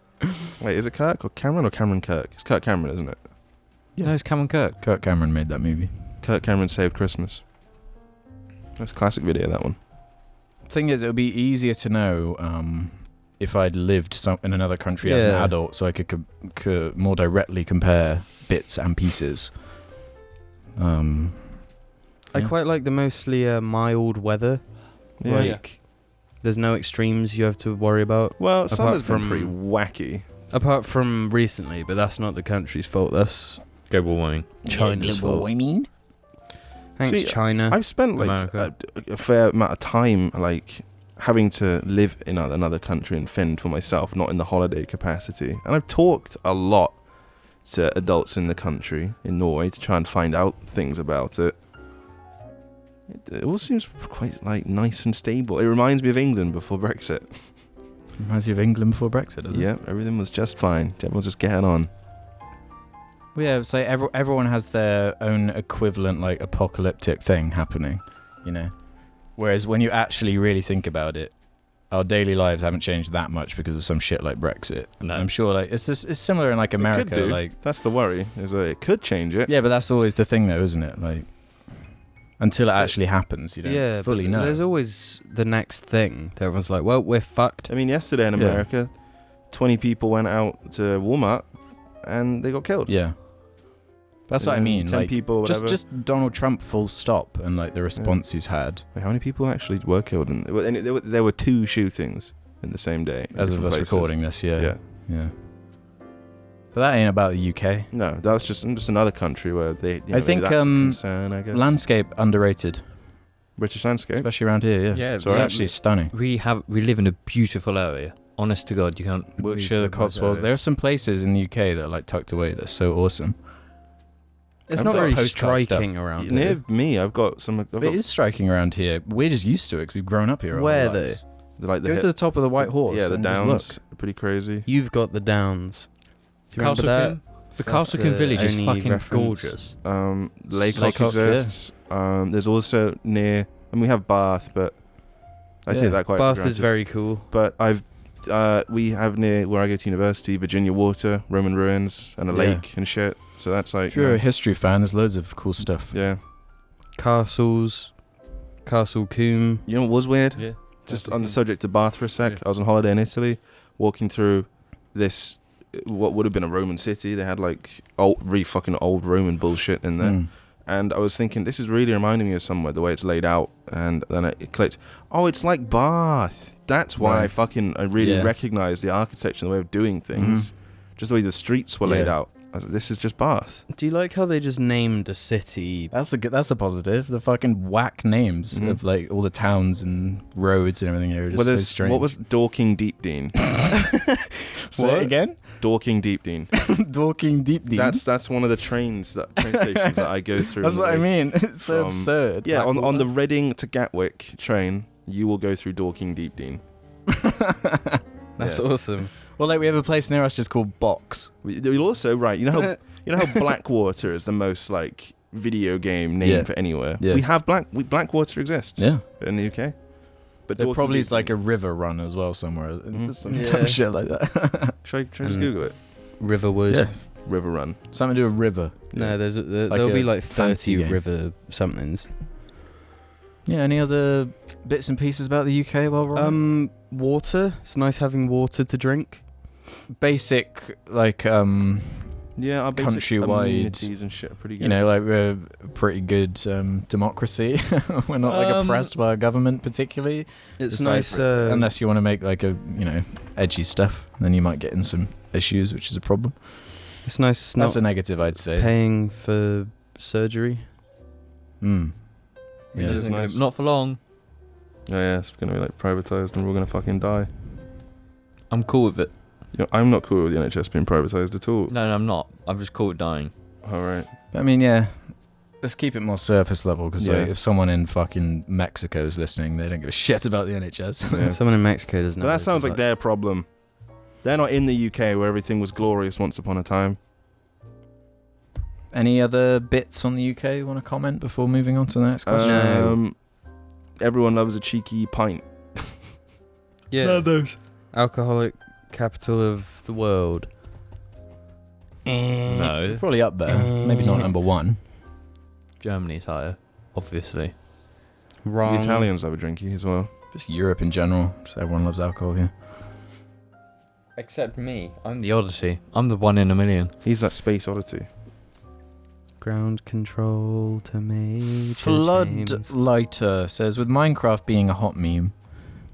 Wait, is it Kirk or Cameron Kirk? It's Kirk Cameron, isn't it? Yeah. No, it's Cameron Kirk. Kirk Cameron made that movie. Kirk Cameron Saved Christmas. That's a classic video, that one. Thing is, it would be easier to know if I'd lived in another country as an adult, so I could more directly compare bits and pieces. I quite like the mostly mild weather. Yeah. There's no extremes you have to worry about. Well, summer's been pretty wacky. Apart from recently, but that's not the country's fault. That's global warming. China's fault. Thanks, See, China. I've spent like a fair amount of time like having to live in another country and fend for myself, not in the holiday capacity. And I've talked a lot to adults in the country, in Norway, to try and find out things about it. It all seems quite like nice and stable. It reminds me of England before Brexit. Reminds you of England before Brexit, doesn't it? Yeah, everything was just fine. Everyone's just getting on. Well, yeah, so everyone has their own equivalent, like, apocalyptic thing happening, you know? Whereas when you actually really think about it, our daily lives haven't changed that much because of some shit like Brexit. No. I'm sure, like, it's similar in, like, America. It could do. Like, that's the worry, is that it could change it. yeah, but that's always the thing, though, isn't it? Like, until it actually happens, you don't fully know. There's always the next thing. Everyone's like, well, we're fucked. I mean, yesterday in America, 20 people went out to Walmart and they got killed. Yeah. That's what I mean. 10 like, people or whatever. just Donald Trump full stop and like the response he's had. Wait, how many people actually were killed? There were 2 shootings in the same day. As of us recording this, Yeah. But that ain't about the UK. No, that's just another country where they. I think that's a concern, I guess. Landscape underrated, British landscape, especially around here. Yeah, Yeah, it's actually stunning. We live in a beautiful area. Honest to God, you can't. Wiltshire, the Cotswolds. There are some places in the UK that are like tucked away that's so awesome. It's I've not got very postcard striking stuff. around near here. me. I've got some. It is striking around here. We're just used to it because we've grown up here. Where all our lives. Like Go to the top of the White Horse. Yeah, the and just Downs look. are pretty crazy. You've got the Downs. Do you remember that? The Castlecombe village is only fucking reference. gorgeous. Laycock exists. There's also near, and we have Bath, but I take that quite for Bath granted. is very cool. But we have near where I go to university, Virginia Water, Roman ruins, and a lake and shit. So that's like. If you're a history fan, there's loads of cool stuff. Yeah. Castles. Castle Coombe. You know what was weird? Yeah. Just on the subject of Bath for a sec. I was on holiday in Italy, walking through this, what would have been a Roman city. They had like really fucking old Roman bullshit in there. And I was thinking, this is really reminding me of somewhere, the way it's laid out. And then it clicked, oh, it's like Bath. That's why I really recognized the architecture and the way of doing things. Just the way the streets were laid out. I was like, this is just Bath. Do you like how they just named a city? That's a positive. The fucking whack names of like all the towns and roads and everything are just so strange. What was Dorking Deepdean? Say it again? Dorking Deepdene. Dorking Deepdene. That's one of the train stations that I go through. That's what I mean. It's so absurd. Yeah, on the Reading to Gatwick train, you will go through Dorking Deepdene. That's awesome. Well, like we have a place near us just called Box. You'll also you know how Blackwater is the most like video game name for anywhere. Yeah. We have Blackwater exists. In the UK. But there probably is like a river run as well somewhere. Some shit like that. Should I just Google it? Riverwood. Yeah. River run. Something to do with river. No, there'll be like 30 river somethings. Yeah, any other bits and pieces about the UK while we're on? Water. It's nice having water to drink. Basic, like, our basic countrywide amenities and shit are pretty good. You know, like we're a pretty good democracy. We're not like oppressed by our government particularly. It's nice. Unless you want to make like a, edgy stuff, then you might get in some issues, which is a problem. It's nice. That's a negative, I'd say. Paying for surgery. Yeah, it's nice. Not for long. Oh yeah, it's gonna be like privatized and we're gonna fucking die. I'm cool with it. I'm not cool with the NHS being privatized at all. No, I'm not. I'm just cool with dying. Alright. I mean, yeah. Let's keep it more surface level, because like, if someone in fucking Mexico is listening, they don't give a shit about the NHS. Yeah. Someone in Mexico doesn't know. But that sounds like their problem. They're not in the UK where everything was glorious once upon a time. Any other bits on the UK you want to comment before moving on to the next question? Everyone loves a cheeky pint. Yeah. Love those. Alcoholic capital of the world. No. Probably up there. Maybe not number one. Germany's higher, obviously. Wrong. The Italians love a drinky as well. Just Europe in general. Just everyone loves alcohol here. Except me. I'm the oddity. I'm the one in a million. He's that space oddity. Ground control to Major James. Floodlighter says, with Minecraft being a hot meme,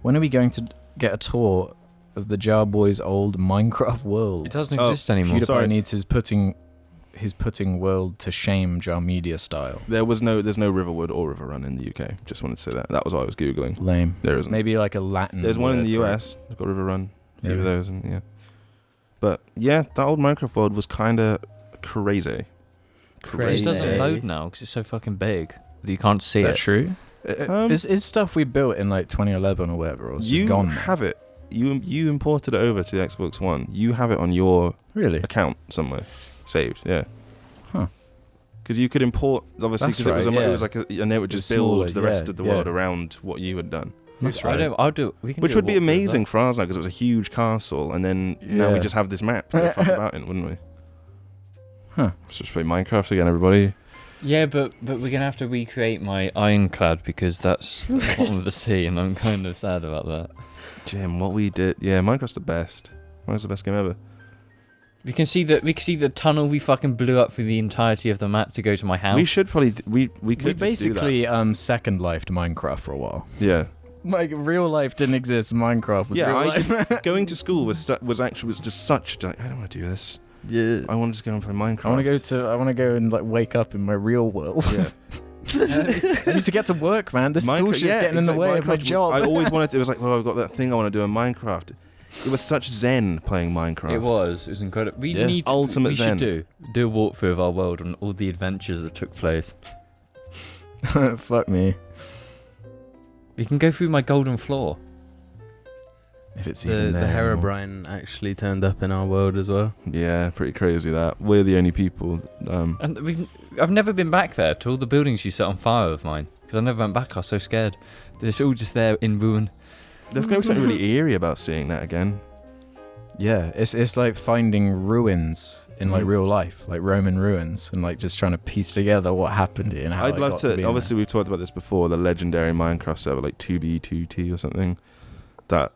when are we going to get a tour of the Jar Boy's old Minecraft world? It doesn't exist anymore. PewDiePie needs his putting world to shame Jar Media style. There's no Riverwood or River Run in the UK. Just wanted to say that. That was what I was Googling. Lame. There isn't. Maybe like a Latin. There's one in the word US. They've got River Run. A few Yeah. of those. And But yeah, that old Minecraft world was kind of crazy. It just doesn't load now because it's so fucking big that you can't see Is that it. true? Is stuff we built in like 2011 or whatever, or it's You just gone now? have it. You imported it over to the Xbox One. You have it on your Really? account somewhere, saved. Yeah. Huh. Because you could import, obviously, That's because right, it was like and it would just build the rest of the world around what you had done. That's right. I'll do. We can Which do a would be walkthrough of amazing that. for us now, because it was a huge castle, and then now we Yeah. just have this map to fuck about in, wouldn't we? Huh. Let's just play Minecraft again, everybody. Yeah, but we're gonna have to recreate my ironclad because that's at the bottom of the sea, and I'm kind of sad about that. Jim, what we did, Minecraft's the best. Minecraft's the best game ever. We can see the tunnel we fucking blew up through the entirety of the map to go to my house. We should probably we We could just do basically Second Lifed Minecraft for a while. that. Yeah. Like real life didn't exist. Minecraft was real life. Going to school was just such. Like, I don't want to do this. Yeah. I want to just go and play Minecraft. I want to go and like wake up in my real world. Yeah. I need to get to work, man. This school shit's getting in the way of my job. I always wanted to. It was like, I've got that thing I want to do in Minecraft. It was such zen playing Minecraft. It was incredible. We Yeah. need to, Ultimate we zen. should do a walkthrough of our world and all the adventures that took place. Fuck me. We can go through my golden floor. If it's even The there. anymore. Herobrine actually turned up in our world as well. Yeah, pretty crazy that. We're the only people. And I've never been back there to all the buildings you set on fire of mine because I never went back. I was so scared. It's all just there in ruin. There's going to be something really eerie about seeing that again. Yeah, it's like finding ruins in like Mm. real life, like Roman ruins, and like just trying to piece together what happened here and how I'd it love got to. be in Obviously, we've talked about this before. The legendary Minecraft server, like 2B2T or something. That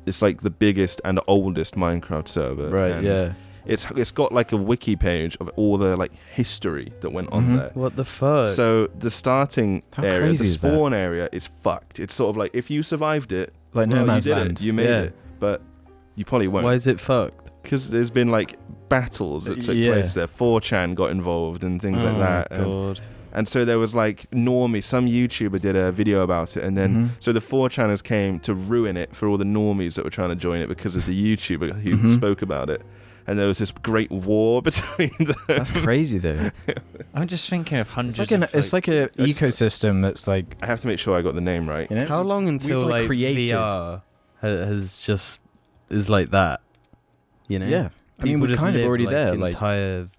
it's like the biggest and oldest Minecraft server. there. Right? and Yeah. It's got like a wiki page of all the like history that went on Mhm. there. What the fuck? So the starting How area, crazy the is that? spawn area, is fucked. It's sort of like if you survived it, Like No well, Man's you did Land. it. You made yeah. it, but you probably won't. Why is it fucked? Because there's been like battles that took Yeah. place there. 4chan got involved and things like that. God. And so there was like normies. Some YouTuber did a video about it, and then Mhm. so the 4chaners came to ruin it for all the normies that were trying to join it because of the YouTuber who Mhm. spoke about it. and there was this great war between them. That's crazy though. I'm just thinking of hundreds. It's like an ecosystem that's like. I have to make sure I got the name right. You know, How long until like, like created- VR has just is like that? You know? Yeah. I mean, People we're just kind of live, already like, there. Like, entire.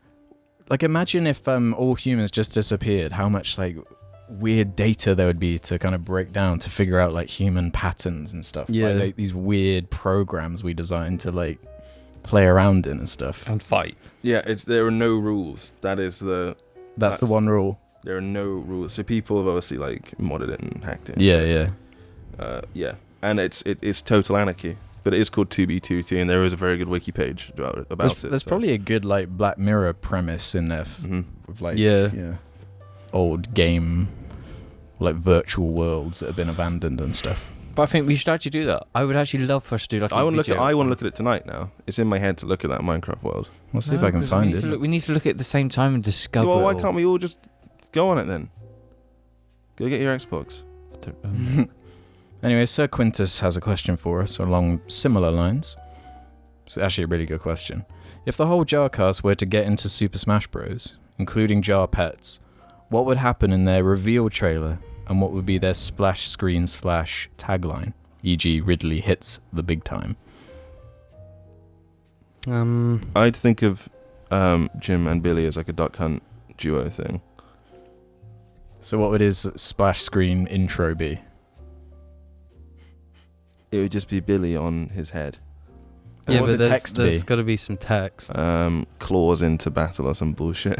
like imagine if all humans just disappeared. How much like weird data there would be to kind of break down to figure out like human patterns and stuff. Yeah. Like these weird programs we designed to like play around in and stuff. and fight. Yeah, there are no rules. That's the one rule. There are no rules. So people have obviously like modded it and hacked it. Yeah. Yeah, and it's total anarchy. But it is called 2B2T, and there is a very good wiki page about it. There's probably a good like Black Mirror premise in there with like old game, like virtual worlds that have been abandoned and stuff. But I think we should actually do that. I would actually love for us to do like. I want to look at it tonight. Now it's in my head to look at that Minecraft world. We'll see if I can find it. We need to look at it at the same time and discover. Well, why it all. can't we all just go on it then? Go get your Xbox. Anyway, Sir Quintus has a question for us along similar lines. It's actually a really good question. If the whole JARCAST were to get into Super Smash Bros., including Jar Pets, what would happen in their reveal trailer, and what would be their splash screen / tagline, e.g. Ridley hits the big time? I'd think of Jim and Billy as like a Duck Hunt duo thing. So what would his splash screen intro be? It would just be Billy on his head. And Yeah, what would but the text there's be? got to be some text. Claws into battle or some bullshit.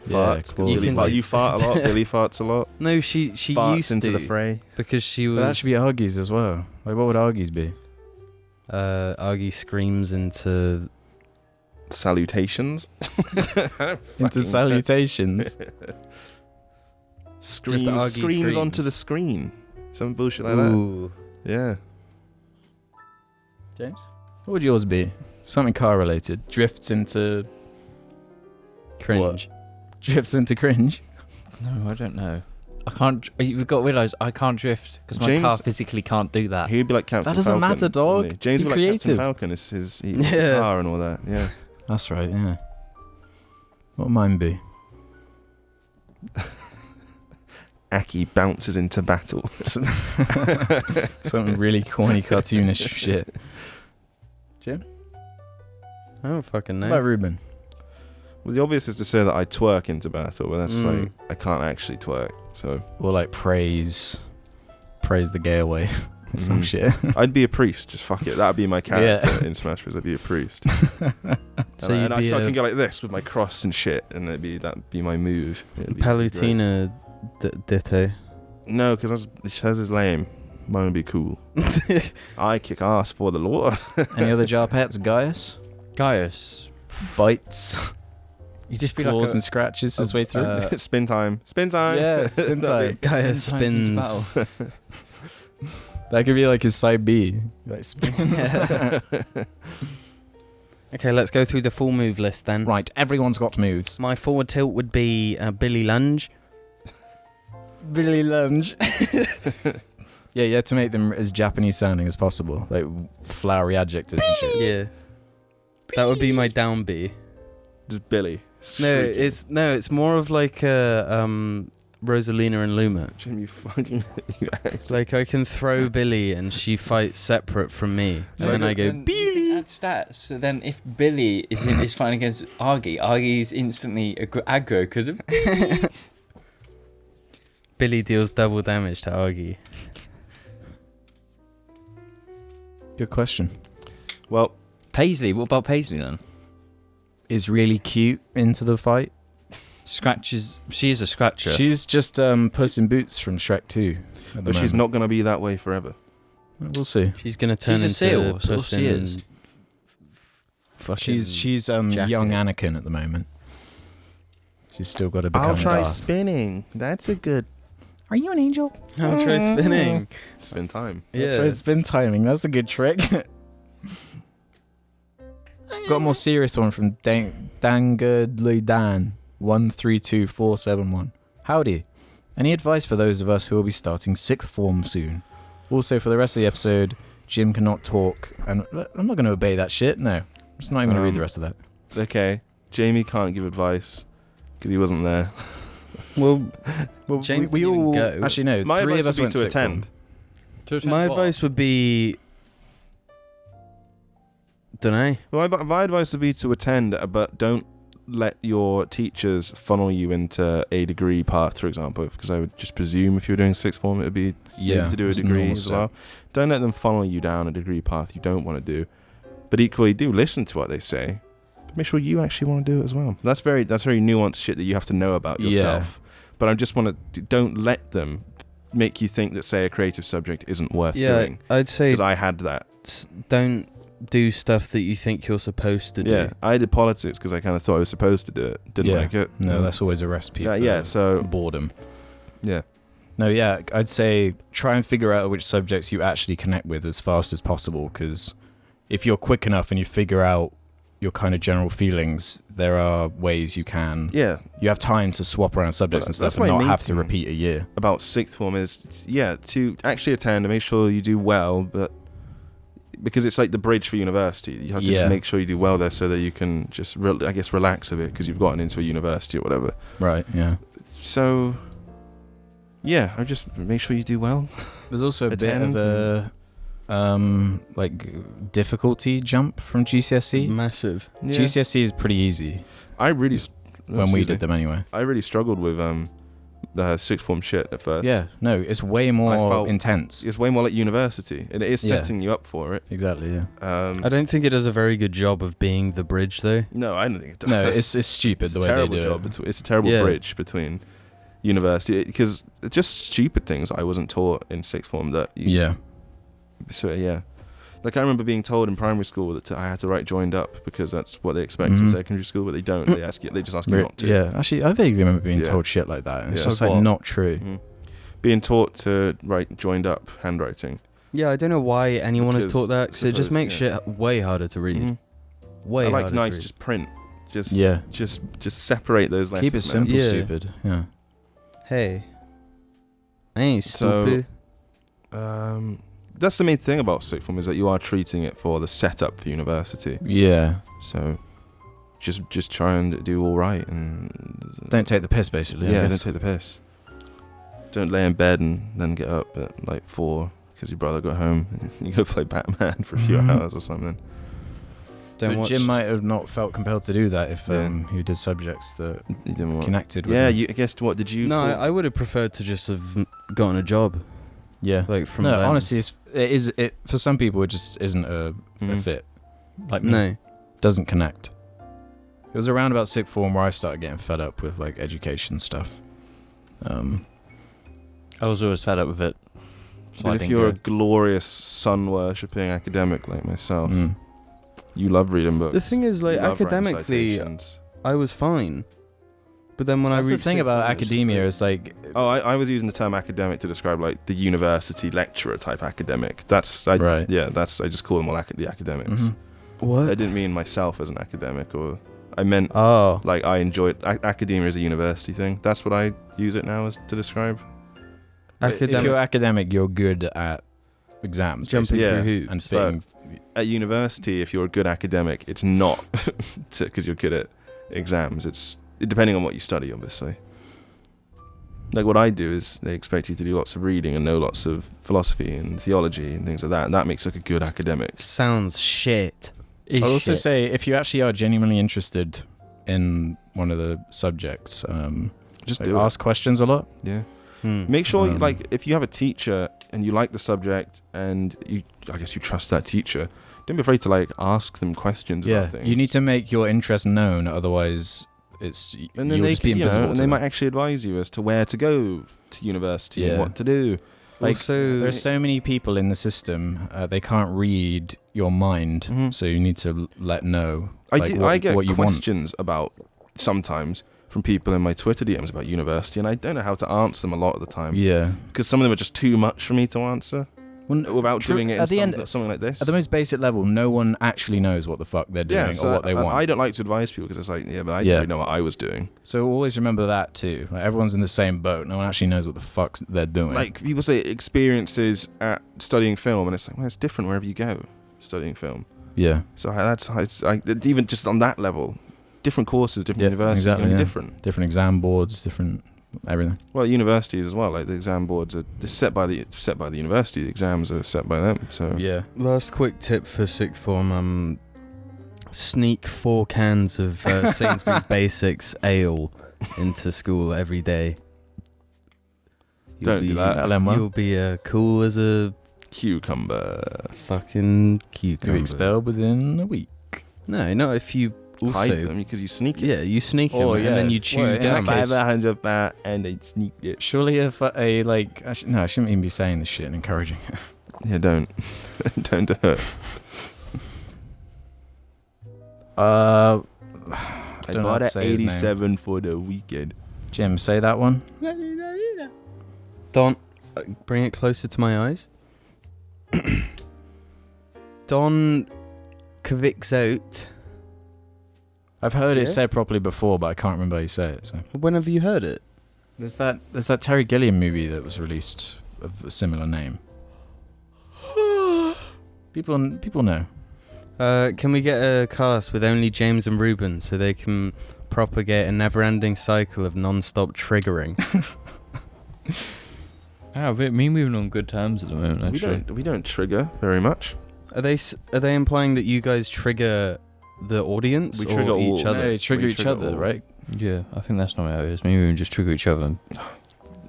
Farts. claws. You fart a lot. Billy farts a lot. No, she Farts used into to the fray. because she was. But that should be Argy's as well. Like, what would Argy's be? Argy screams into. Salutations. Into salutations. Screams Argy onto the screen. Some bullshit like Ooh. that. Yeah. James? What would yours be? Something car related. Drifts into Cringe. Drifts into cringe. No, I don't know. I can't. You've got to realise I can't drift because my James- car physically can't do that. He'd be like Captain That doesn't Falcon, matter, dog. wouldn't he? James Be would be like Captain creative. Falcon. Is his Yeah. car and all that. Yeah. That's right, yeah. What would mine be? Aki bounces into battle. Something really corny, cartoonish shit. I don't fucking What know. about Ruben? Well, the obvious is to say that I twerk into battle, but that's like I can't actually twerk. So Or like praise the gay away or some shit. I'd be a priest. Just fuck it. That'd be my character in Smash Bros. I'd be a priest. So and you'd I be can a go like this with my cross and shit, and that'd be my move. It'd be great. Palutena ditto. No, because hers is lame. Mine would be cool. I kick ass for the Lord. Any other jar pets? Gaius? Gaius, Bites? you just be Claws like and scratches his way through? Spin time. Spin time. Yeah, spin time. Gaius Spin time into spins. That could be like his side B. Like spins. Okay, let's go through the full move list then. Right, everyone's got moves. My forward tilt would be Billy Lunge. Billy Lunge. Yeah, you have to make them as Japanese sounding as possible. Like flowery adjectives and shit. Yeah. That would be my down B. Just Billy. No, shrieking. it's more of like Rosalina and Luma. Jim, you fucking. Like I can throw Billy and she fights separate from me. So then I go Billy. Add stats. So then, if Billy is fighting against Argy, Argy's instantly aggro because of Billy. Billy deals double damage to Argy. Good question. Well, Paisley. What about Paisley then? Is really cute into the fight. Scratches. She is a scratcher. She's just Puss in Boots from Shrek 2. but she's not going to be that way forever. We'll see. She's gonna turn She's a into seal, so Puss she in is. fucking She's jacket. young Anakin at the moment. She's still got to become I'll try Darth. spinning. That's a good Are you an angel? I'll try spinning. spin time. Yeah. Try spin timing. That's a good trick. Got a more serious one from Dangerdludan 132471. Howdy. Any advice for those of us who will be starting 6th form soon? Also, for the rest of the episode, Jim cannot talk, and I'm not going to obey that shit. No, just not even going to read the rest of that. Okay, Jamie can't give advice because he wasn't there. Well, Well, James we didn't even all go. actually no. My 3 of advice us would went be to sixth form. attend. my advice would be, dunno. Well, my advice would be to attend, but don't let your teachers funnel you into a degree path, for example, because I would just presume if you were doing sixth form, it would be maybe to do a it's a degree normal as step. well. Don't let them funnel you down a degree path you don't want to do. But equally, do listen to what they say. But make sure you actually want to do it as well. That's very nuanced shit that you have to know about yourself. But I just want to, don't let them make you think that, say, a creative subject isn't worth doing. I'd say Because I had that. don't do stuff that you think you're supposed to do. Yeah, I did politics because I kind of thought I was supposed to do it. Didn't like it. No, that's always a recipe for so boredom. yeah. No, yeah, I'd say try and figure out which subjects you actually connect with as fast as possible, because if you're quick enough and you figure out your kind of general feelings, there are ways you can. Yeah. You have time to swap around subjects and That's stuff and my not main have to thing repeat a year. About sixth form is, to actually attend and make sure you do well, but because it's like the bridge for university. You have to just make sure you do well there so that you can just, relax a bit because you've gotten into a university or whatever. Right, yeah. So, yeah, I just make sure you do well. There's also a Attend bit of a difficulty jump from GCSE. Massive. Yeah. GCSE is pretty easy I really, when we did them anyway. I really struggled with the sixth form shit at first. Yeah, no, it's way more intense. It's way more like university, and it is setting you up for it. Exactly, yeah. I don't think it does a very good job of being the bridge, though. No, I don't think it does. No, it's stupid the way they do it. It's a terrible bridge between university, because just stupid things I wasn't taught in sixth form that. So yeah, like I remember being told in primary school that I had to write joined up because that's what they expect in secondary school, but they don't. They just ask you not to. Yeah, actually, I vaguely remember being told shit like that. And it's just like not true. Mm-hmm. Being taught to write joined up handwriting. Yeah, I don't know why anyone has taught that, because it just makes yeah. shit way harder to read. Mm-hmm. Way I harder like to nice, read. just print. Just separate those letters. keep it simple, Yeah. stupid. Yeah. Hey. I ain't stupid. That's the main thing about sixth form, is that you are treating it for the setup for university. Yeah. So just try and do all right, and Don't take the piss, basically. I yeah, guess. don't take the piss. Don't lay in bed and then get up at like 4 because your brother got home. You go play Batman for a few hours or something. Don't But watch. Jim might have not felt compelled to do that if Yeah. he did subjects that You didn't want. connected with Yeah, him. I guess what did you? No, thought- I would have preferred to just have gotten a job. Yeah. Like from No, them. honestly, it for some people it just isn't a fit. Like me. No. Doesn't connect. It was around about sixth form where I started getting fed up with like education stuff. I was always fed up with it. So But if you're a glorious sun-worshipping academic like myself, you love reading books. The thing is, like, You love writing academically, citations. I was fine. But then when That's I the reached thing sixth about form, it was just academia like- is like Oh, I was using the term academic to describe like the university lecturer type academic. Right. Yeah, I just call them all the academics. What? I didn't mean myself as an academic, or I meant Oh. like I enjoyed academia as a university thing. That's what I use it now as to describe. if you're academic, you're good at exams, Jumping basically, Yeah. through hoops. and fitting. At university, if you're a good academic, it's not because you're good at exams. It's depending on what you study, obviously. Like what I do is they expect you to do lots of reading and know lots of philosophy and theology and things like that, and that makes like a good academic. Sounds shit. I'll also say if you actually are genuinely interested in one of the subjects, Just like do ask questions a lot. it. Yeah. Make sure, like, if you have a teacher and you like the subject and I guess you trust that teacher, don't be afraid to like ask them questions Yeah, about things. you need to make your interest known, otherwise and then you'll just be invisible. and to they them. might actually advise you as to where to go to university and Yeah. what to do. Like, Also, there's so many people in the system, they can't read your mind, so you need to let know. I get what you questions about sometimes from people in my Twitter DMs about university, and I don't know how to answer them a lot of the time. Yeah. Because some of them are just too much for me to answer without doing it in something like this. At the most basic level, no one actually knows what the fuck they're doing or what they want. I don't like to advise people because it's like, but I didn't really know what I was doing. So always remember that too. Like, everyone's in the same boat. No one actually knows what the fuck they're doing. Like people say experiences at studying film, and it's like, well, it's different wherever you go studying film. Yeah. So it's even just on that level, different courses, different universities, exactly, going to be different. Different exam boards, different everything. Well, universities as well. Like the exam boards are set by the university. The exams are set by them. So Yeah. Last quick tip for sixth form: sneak 4 cans of Sainsbury's Basics ale into school every day. Don't do that. That'll end well. You'll be cool as a cucumber. fucking You're cucumber. expelled within a week. No, not if you also. Hide them because you sneak it. Yeah, you sneak them Oh, yeah. and then you chew Well, in gum. that case- 500 baht and they sneaked it. Surely if no, I shouldn't even be saying this shit and encouraging it. Yeah, don't don't do it. I I don't know how bought to an say his name. 87 for the weekend. Jim, say that one. Don, bring it closer to my eyes. Don Kvix out. I've heard Yeah? it said properly before, but I can't remember how you say it. So When have you heard it? there's that Terry Gilliam movie that was released of a similar name. People know. Can we get a cast with only James and Rubens so they can propagate a never-ending cycle of non-stop triggering? But me and we're on good terms at the moment, actually. We don't trigger very much. Are they implying that you guys trigger the audience We or trigger all. each other? No, trigger We each trigger other, all. right? Yeah, I think that's not how it is. Maybe we just trigger each other and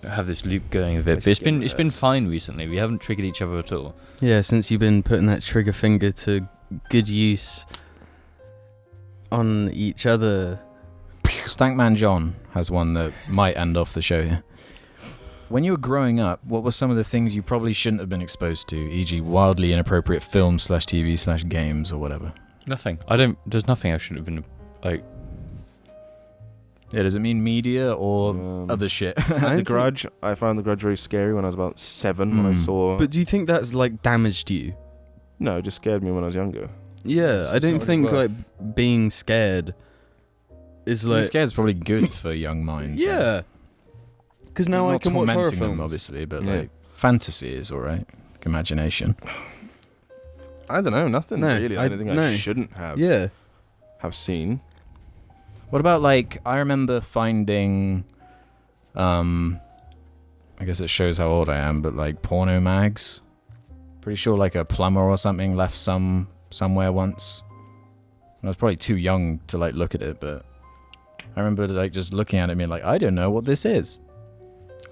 have this loop going a bit. But it's been fine recently. We haven't triggered each other at all. Yeah, since you've been putting that trigger finger to good use on each other. Stankman John has one that might end off the show here. When you were growing up, what were some of the things you probably shouldn't have been exposed to, e.g. wildly inappropriate films /TV /games or whatever? Nothing. There's nothing I shouldn't have been like. Yeah, does it mean media or other shit? The Grudge. I found The Grudge very scary when I was about 7 when I saw. But do you think that's like damaged you? No, it just scared me when I was younger. Yeah, I don't not think really like being scared is Being like scared is probably good for young minds. yeah. Because now I Not can watch horror tormenting them, films. obviously, but Yeah. like fantasy is all right. Like imagination. I don't know, nothing No, really. Anything I no. shouldn't have Yeah. seen. What about like I remember finding, I guess it shows how old I am, but like porno mags. Pretty sure like a plumber or something left somewhere once. I was probably too young to like look at it, but I remember like just looking at it and being like, I don't know what this is.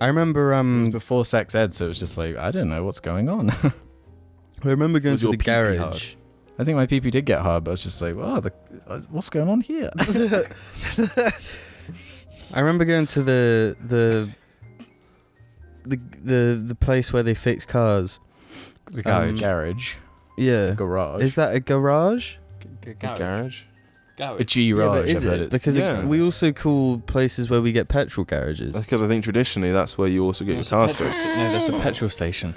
I remember It was before sex ed, so it was just like, I don't know what's going on. I remember going Was to your the pee-pee garage. I think my pee-pee did get hard, but I was just like, wow, what's going on here? I remember going to the place where they fix cars. The Garage. Yeah. Garage. Is that a garage? Garage. a G-Rage, is I've heard it? it. Because Yeah. we also call places where we get petrol garages. Because I think traditionally that's where you also get your car fixed. No, that's a petrol station.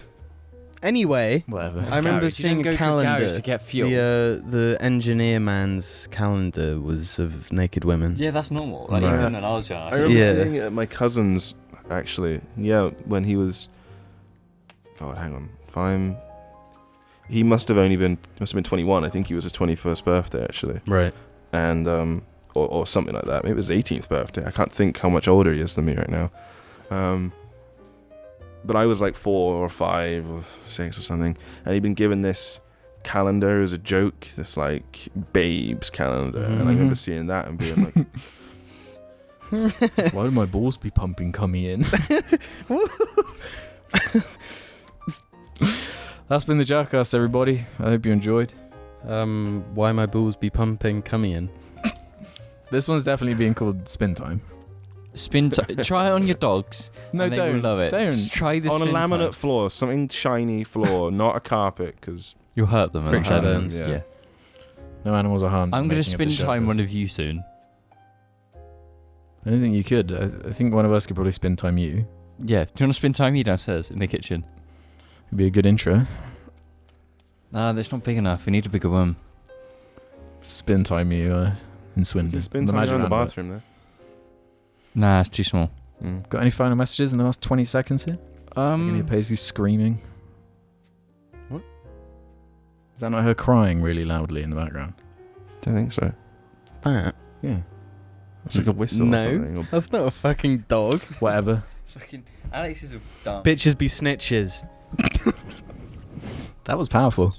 Anyway, Whatever. I remember Garage. You seeing don't go a to calendar. garage to get fuel. The engineer man's calendar was of naked women. Yeah, that's normal. Like Right. even when I was young. I remember Yeah. seeing it at my cousin's, actually. Yeah, when he was... God, hang on. He must have been 21. I think he was his 21st birthday, actually. Right. And, or something like that. Maybe it was his 18th birthday. I can't think how much older he is than me right now. But I was like 4 or 5 or 6 or something. And he'd been given this calendar as a joke, this like babes calendar. And I remember seeing that and being like... Why do my balls be pumping coming in? That's been the JARCAST, everybody. I hope you enjoyed. Why my balls be pumping coming in? This one's definitely being called Spin Time. Try it on your dogs. No, and they will love it. Don't. Just try this on a spin laminate time. floor, something shiny floor, not a carpet, because... You'll hurt them. Friction and burns. Yeah. Yeah. No animals are harmed. I'm going gonna spin time one of you soon. I don't think you could. I think one of us could probably spin time you. Yeah. Do you want to spin time you downstairs in the kitchen? It'd be a good intro. Nah, that's not big enough. We need a bigger room. Spin time you in Swindon. Spin The time magic in the roundabout. bathroom there. Nah, it's too small. Got any final messages in the last 20 seconds here? Any Paisley screaming? Is that not her crying really loudly in the background? Don't think so. That? Yeah. It's like a whistle or something. No, Or that's not a fucking dog. Whatever. Fucking Alex is a dumb. Bitches be snitches. That was powerful.